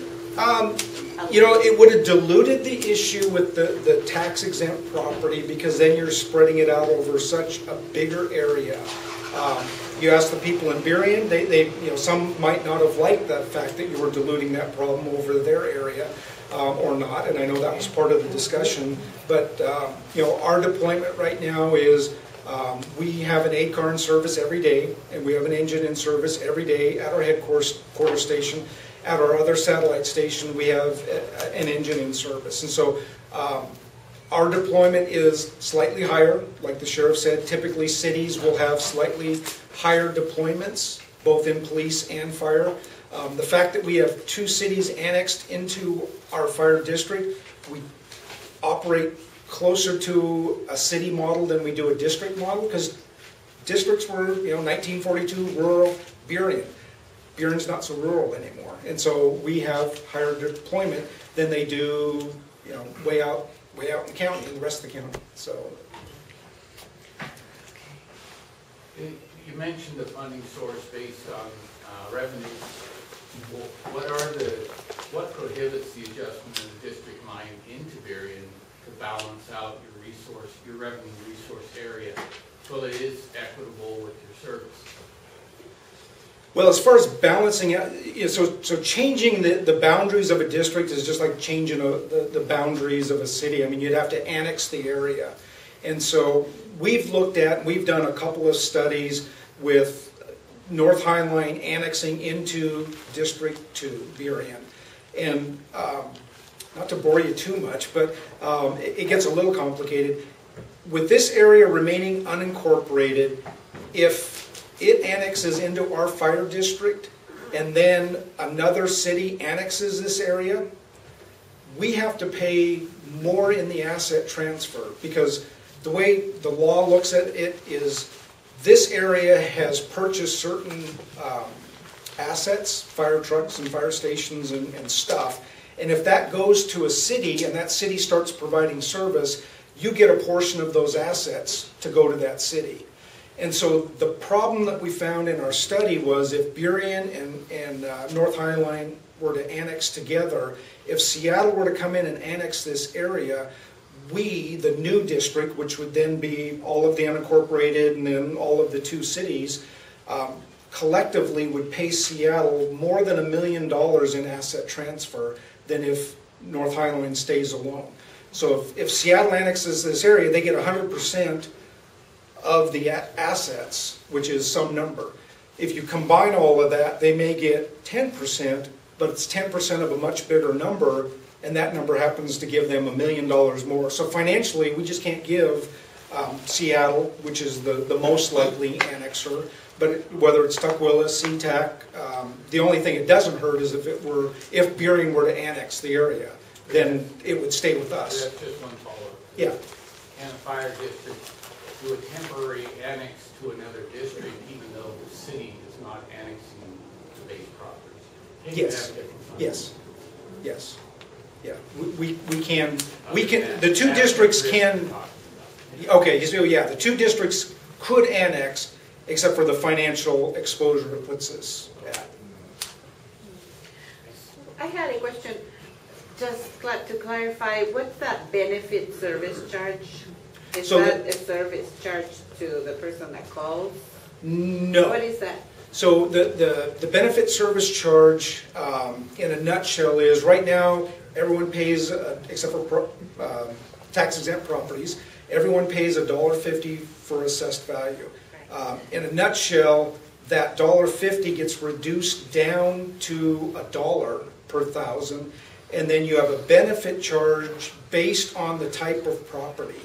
It would have diluted the issue with the tax-exempt property, because then you're spreading it out over such a bigger area. You ask the people in Berrien, they some might not have liked the fact that you were diluting that problem over their area, or not, and I know that was part of the discussion. But our deployment right now is We have an 8-car in service every day, and we have an engine in service every day at our headquarters station. At our other satellite station, we have an engine in service. And so our deployment is slightly higher, like the sheriff said. Typically, cities will have slightly higher deployments, both in police and fire. The fact that we have 2 cities annexed into our fire district, we operate closer to a city model than we do a district model, because districts were, 1942 rural Burien. Burien's not so rural anymore, and so we have higher deployment than they do, way out in the county, in the rest of the county. So. You mentioned the funding source based on revenue. What prohibits the adjustment of the district line into Burien to balance out your revenue resource area so that it is equitable with your service? Well, as far as balancing out, so changing the boundaries of a district is just like changing the boundaries of a city. I mean, you'd have to annex the area. And so we've done a couple of studies with North Highline annexing into District 2, Burien. And not to bore you too much, but it gets a little complicated. With this area remaining unincorporated, if it annexes into our fire district and then another city annexes this area, we have to pay more in the asset transfer, because the way the law looks at it is this area has purchased certain assets, fire trucks and fire stations and stuff, and if that goes to a city and that city starts providing service, you get a portion of those assets to go to that city. And so the problem that we found in our study was if Burien and North Highline were to annex together, if Seattle were to come in and annex this area, we, the new district, which would then be all of the unincorporated and then all of the 2 cities, collectively would pay Seattle more than $1 million in asset transfer than if North Highline stays alone. So if Seattle annexes this area, they get 100% of the assets, which is some number. If you combine all of that, they may get 10%, but it's 10% of a much bigger number, and that number happens to give them $1 million more. So financially, we just can't give Seattle, which is the most likely annexer, but whether it's Tukwila, SeaTac, the only thing it doesn't hurt is if Burien were to annex the area, then it would stay with us. That's just one follow-up. Yeah. Can a fire district do a temporary annex to another district even though the city is not annexing the base properties? Yes. Yes. Yes. Yeah. We can. The 2 districts can. Okay. So yeah, the 2 districts could annex, except for the financial exposure it puts us at. I had a question. Just to clarify, what's that benefit service charge? Is that a service charge to the person that calls? No. What is that? So the benefit service charge, in a nutshell, is right now everyone pays, except for tax-exempt properties, everyone pays $1.50 for assessed value. In a nutshell, that $1.50 gets reduced down to $1 per thousand, and then you have a benefit charge based on the type of property.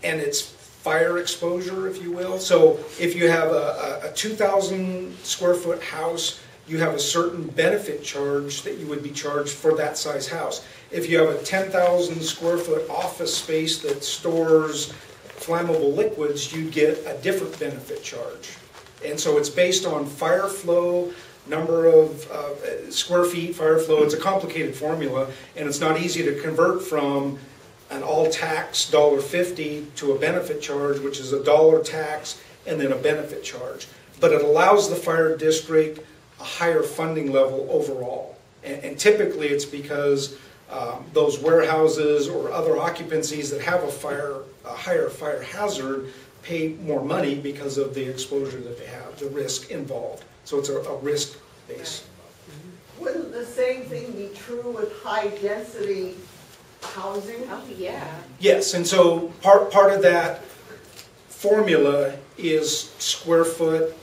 And it's fire exposure, if you will. So if you have a 2,000 square foot house, you have a certain benefit charge that you would be charged for that size house. If you have a 10,000 square foot office space that stores flammable liquids, you'd get a different benefit charge. And so it's based on fire flow, number of square feet, fire flow. It's a complicated formula, and it's not easy to convert from an all-tax $1.50 to a benefit charge, which is $1 tax and then a benefit charge. But it allows the fire district a higher funding level overall. And typically it's because those warehouses or other occupancies that have a higher fire hazard pay more money because of the exposure that they have, the risk involved. So it's a risk base. Wouldn't the same thing be true with high-density housing? Oh, yeah. Yes, and so part of that formula is square foot,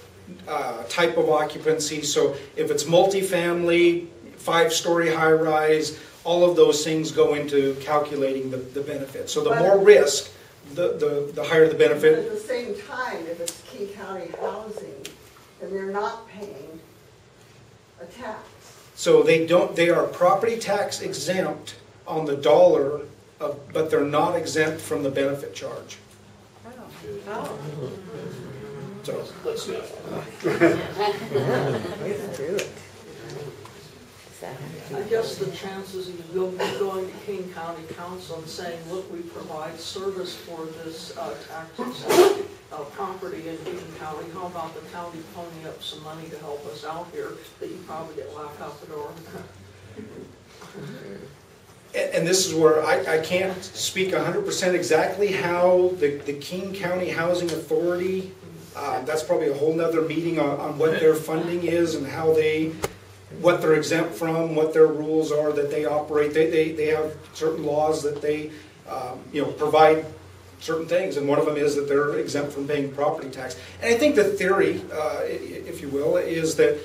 type of occupancy. So if it's multifamily, 5-story high rise, all of those things go into calculating the benefit. So the more risk, the higher the benefit. But at the same time, if it's King County housing, then they're not paying a tax. So they are property tax exempt on the dollar, but they're not exempt from the benefit charge. Oh. So, Let's do it. I guess the chances of you going to King County Council and saying, look, we provide service for this tax property in King County, how about the county ponying up some money to help us out here, that you probably get laughed out the door. and this is where I can't speak 100% exactly how the King County Housing Authority, that's probably a whole nother meeting on what their funding is and how what they're exempt from, what their rules are that they operate. They have certain laws that they provide certain things, and one of them is that they're exempt from paying property tax. And I think the theory, if you will, is that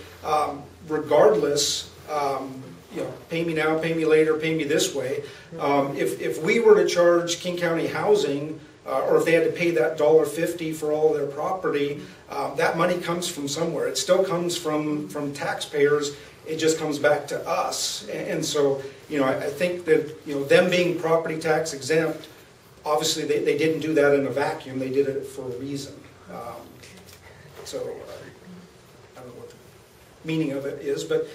regardless, pay me now, pay me later, pay me this way. If we were to charge King County Housing, or if they had to pay that $1.50 for all their property, that money comes from somewhere. It still comes from taxpayers. It just comes back to us. And so, I think that them being property tax exempt, obviously they didn't do that in a vacuum. They did it for a reason. So I don't know what the meaning of it is, but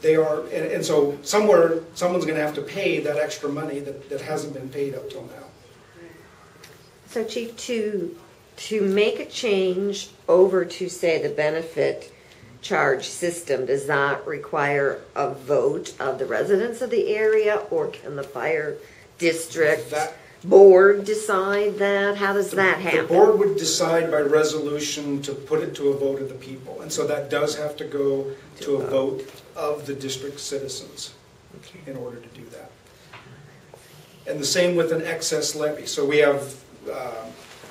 they are, and so somewhere someone's going to have to pay that extra money that hasn't been paid up till now. So Chief, to make a change over to, say, the benefit charge system, does that require a vote of the residents of the area, or can the fire district board decide that? How does that happen? The board would decide by resolution to put it to a vote of the people, and so that does have to go to a vote of the district citizens in order to do that. And the same with an excess levy. So we have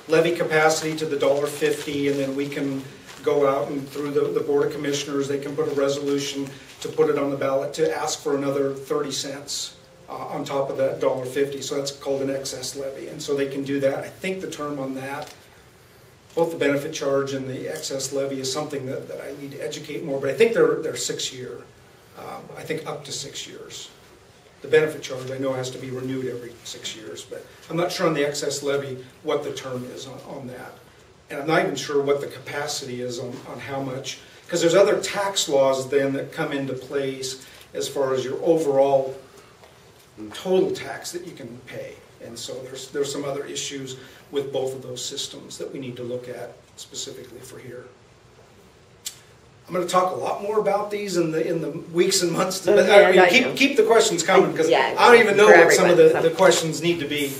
levy capacity to the $1.50, and then we can go out and through the Board of Commissioners, they can put a resolution to put it on the ballot to ask for another 30 cents on top of that $1.50. So that's called an excess levy, and so they can do that. I think the term on that, both the benefit charge and the excess levy, is something that I need to educate more, but I think they're 6 year. I think up to 6 years. The benefit charge I know has to be renewed every 6 years, but I'm not sure on the excess levy what the term is on that. And I'm not even sure what the capacity is on how much, because there's other tax laws then that come into place as far as your overall total tax that you can pay. And so there's some other issues with both of those systems that we need to look at specifically for here. I'm going to talk a lot more about these in the weeks and months. Keep the questions coming, because I don't even know what some of the questions need to be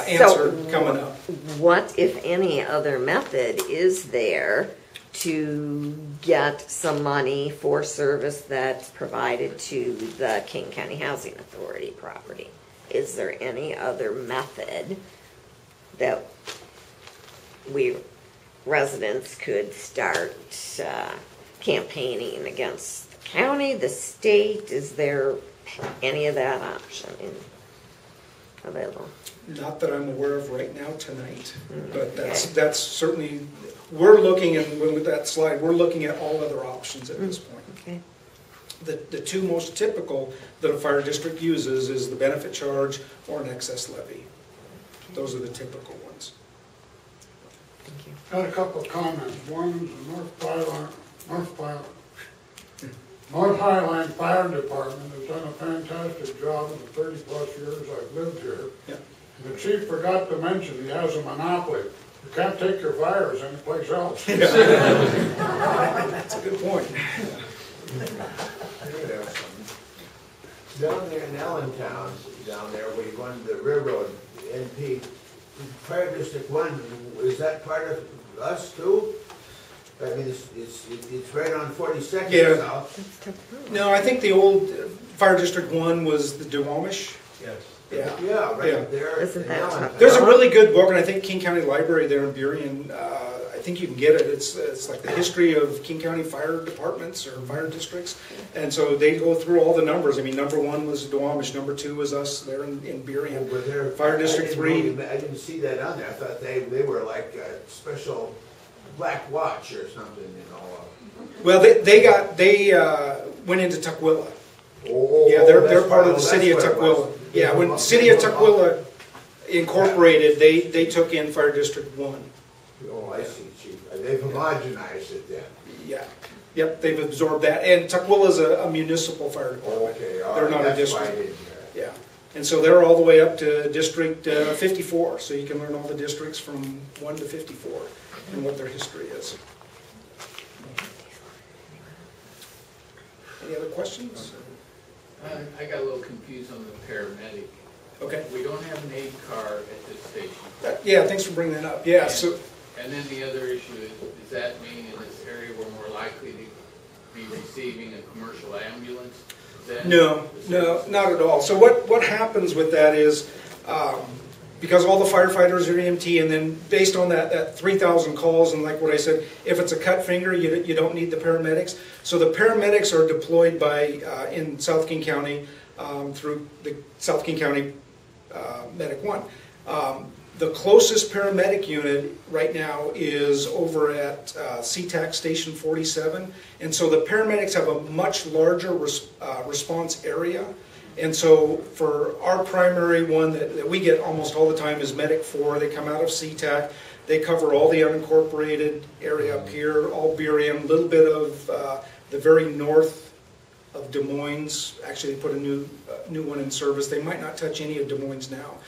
answered coming up. What, if any, other method is there to get some money for service that's provided to the King County Housing Authority property? Is there any other method that we residents could start campaigning against the county, the state? Is there any of that option available? Not that I'm aware of right now tonight, but that's certainly, we're looking at, with that slide, we're looking at all other options at this point. Okay. The two most typical that a fire district uses is the benefit charge or an excess levy. Those are the typical ones. Thank you. I had a couple of comments. One is the North Highline Fire Department has done a fantastic job in the 30-plus years I've lived here. Yeah. The chief forgot to mention he has a monopoly. You can't take your fires anyplace else. Yeah. That's a good point. Down there in Allentown, down there where you go into the railroad, NP, Fire District 1, is that part of us too? I mean, it's right on 42nd. Yeah. South. No, I think the old Fire District 1 was the Duwamish. Yes. Yeah. Yeah, right Yeah. there. Isn't that something? There's a really good book, and I think King County Library there in Burien, I think you can get it. It's like the history of King County fire departments or fire districts. And so they go through all the numbers. I mean, number 1 was Duwamish, number 2 was us there in Burien. But they're- Fire District I 3. didn't see that on there. I thought they were like a special black watch or something, you know. Well, they went into Tukwila. Oh, Yeah, they're that's part of the that's city of what it was. Tukwila. Yeah, when city of Tukwila incorporated, they took in Fire District 1. Oh, I see, chief. They've homogenized it then. Yeah. Yep, they've absorbed that. And Tukwila is a municipal fire department. Okay, all They're right, not a that's why I district. didn't hear it. Yeah. And so they're all the way up to District 54. So you can learn all the districts from 1 to 54 and what their history is. Any other questions? I got a little confused on the paramedic. Okay. We don't have an aid car at this station. Yeah, thanks for bringing that up. Yeah, so And then the other issue is, does that mean in this area we're more likely to be receiving a commercial ambulance? no, not at all. So what happens with that is, because all the firefighters are EMT, and then based on that 3,000 calls, and like what I said, if it's a cut finger, you don't need the paramedics. So the paramedics are deployed in South King County through the South King County Medic 1. The closest paramedic unit right now is over at SeaTac Station 47, and so the paramedics have a much larger response area. And so for our primary one that we get almost all the time is Medic 4. They come out of SeaTac. They cover all the unincorporated area up here, all Burien, a little bit of the very north of Des Moines. Actually, they put a new one in service. They might not touch any of Des Moines now.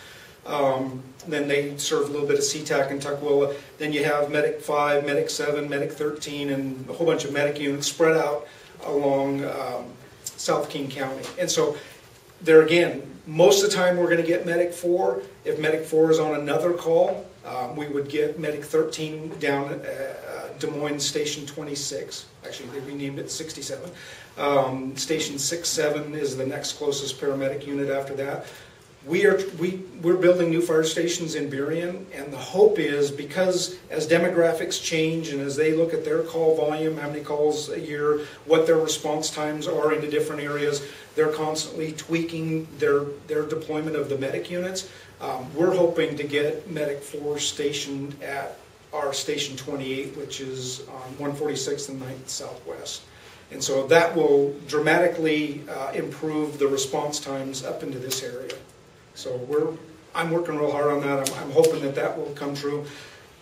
Then they serve a little bit of SeaTac and Tukwila. Then you have Medic 5, Medic 7, Medic 13, and a whole bunch of medic units spread out along South King County. And so there again, most of the time we're going to get Medic 4. If Medic 4 is on another call, we would get Medic 13 down at Des Moines Station 26. Actually, they renamed it 67. Station 67 is the next closest paramedic unit after that. We're building new fire stations in Burien, and the hope is, because as demographics change and as they look at their call volume, how many calls a year, what their response times are into different areas, they're constantly tweaking their deployment of the medic units. We're hoping to get Medic 4 stationed at our Station 28, which is on 146th and 9th Southwest. And so that will dramatically improve the response times up into this area. So I'm working real hard on that. I'm hoping that will come true.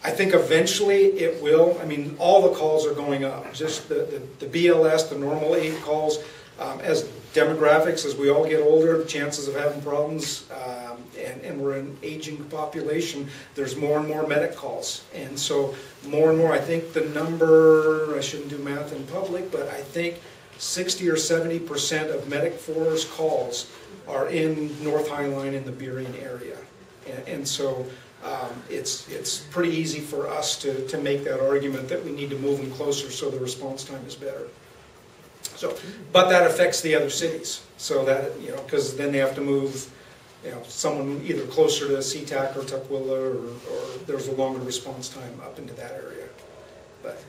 I think eventually it will. I mean, all the calls are going up. Just the BLS, the normal aid calls. As demographics, as we all get older, the chances of having problems, and we're an aging population, there's more and more medic calls. And so more and more, I think the number, I shouldn't do math in public, but I think 60 or 70% of Medic 4's calls are in North Highline in the Burien area. And so it's pretty easy for us to make that argument that we need to move them closer so the response time is better. So, but that affects the other cities. So that, because then they have to move, someone either closer to SeaTac or Tukwila, or there's a longer response time up into that area. But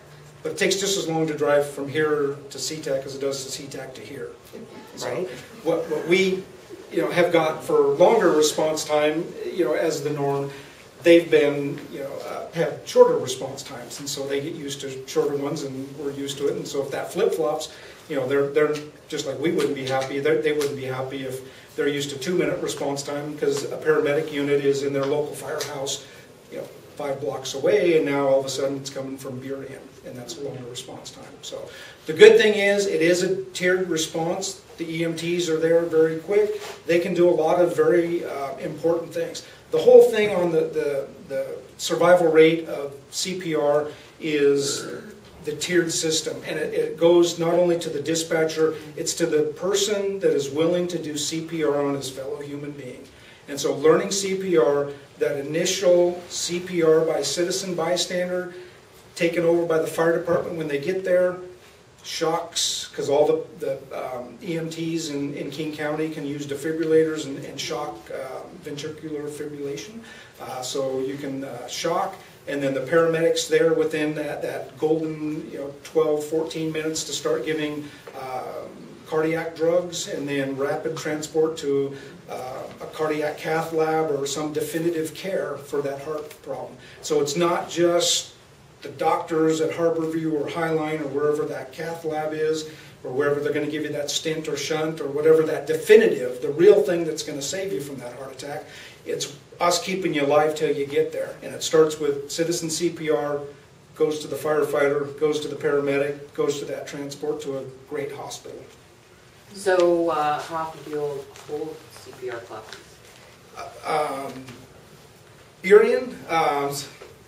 it takes just as long to drive from here to SeaTac as it does to SeaTac to here. So Right. What we have got for longer response time, as the norm, they've been, have shorter response times, and so they get used to shorter ones, and we're used to it. And so if that flip-flops, they're just like we wouldn't be happy. They wouldn't be happy if they're used to 2-minute response time because a paramedic unit is in their local firehouse, 5 blocks away, and now all of a sudden it's coming from Burien, and that's a longer response time. So the good thing is it is a tiered response. The EMTs are there very quick. They can do a lot of very important things. The whole thing on the survival rate of CPR is the tiered system, and it goes not only to the dispatcher, it's to the person that is willing to do CPR on his fellow human being. And so learning CPR, that initial CPR by citizen bystander, taken over by the fire department when they get there, shocks, because all the EMTs in King County can use defibrillators and shock ventricular fibrillation. So you can shock, and then the paramedics there within that golden 12, 14 minutes to start giving cardiac drugs, and then rapid transport to a cardiac cath lab or some definitive care for that heart problem. So it's not just the doctors at Harborview or Highline or wherever that cath lab is, or wherever they're going to give you that stent or shunt or whatever that definitive, the real thing that's going to save you from that heart attack. It's us keeping you alive till you get there. And it starts with citizen CPR, goes to the firefighter, goes to the paramedic, goes to that transport to a great hospital. So how often do you hold CPR classes? Burien,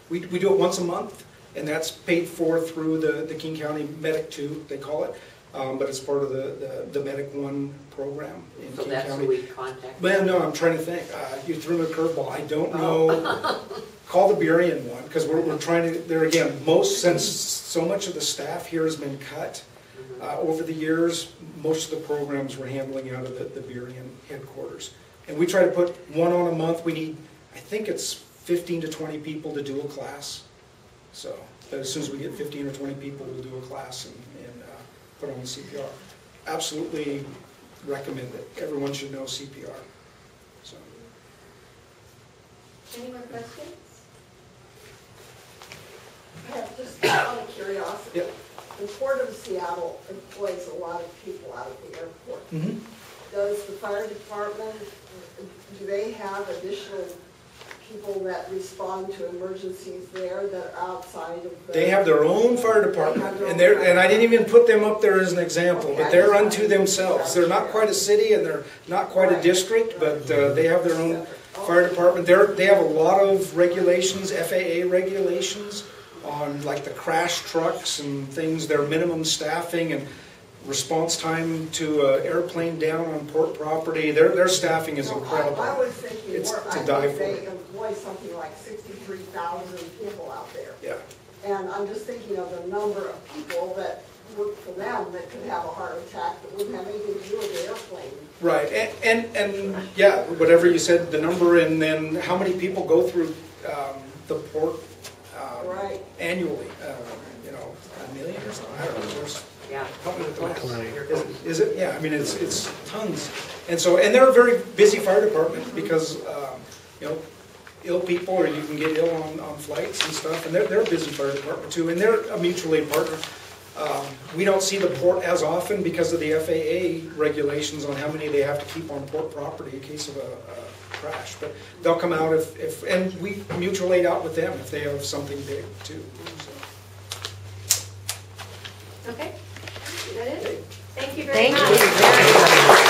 we do it once a month, and that's paid for through the King County Medic 2, they call it. But it's part of the Medic 1 program in So King that's County. who we contact? Well, no, I'm trying to think. You threw me a curveball. I don't know. Call the Burien one, because we're trying to, there again, since so much of the staff here has been cut over the years, most of the programs we're handling out of the Burien headquarters. And we try to put one on a month. We need, I think it's 15 to 20 people to do a class. So but as soon as we get 15 or 20 people, we'll do a class and put on the CPR. Absolutely recommend it. Everyone should know CPR. So. Any more questions? I have just out of curiosity. Yep. The Port of Seattle employs a lot of people out of the airport. Mm-hmm. Does the fire department, do they have additional people that respond to emergencies there that are outside of the... They have their own fire department, and I didn't even put them up there as an example, but they're unto themselves. They're not quite a city and they're not quite a district, but they have their own fire department. They have a lot of regulations, FAA regulations, on like the crash trucks and things, their minimum staffing and response time to an airplane down on port property. Their staffing is incredible. I was thinking It's more, to I die think they for. employ something like 63,000 people out there. Yeah. And I'm just thinking of the number of people that work for them that could have a heart attack that wouldn't have anything to do with the airplane. Right, and yeah, whatever you said, the number, and then how many people go through the port right. annually? A million or something? I don't know. There's, yeah. Is it? Yeah, I mean, it's tons. And they're a very busy fire department because, ill people, or you can get ill on flights and stuff, and they're a busy fire department too, and they're a mutual aid partner. We don't see the port as often because of the FAA regulations on how many they have to keep on port property in case of a crash. But they'll come out and we mutual aid out with them if they have something big too. So. Okay. Is that it? Thank you very Thank much. you very much.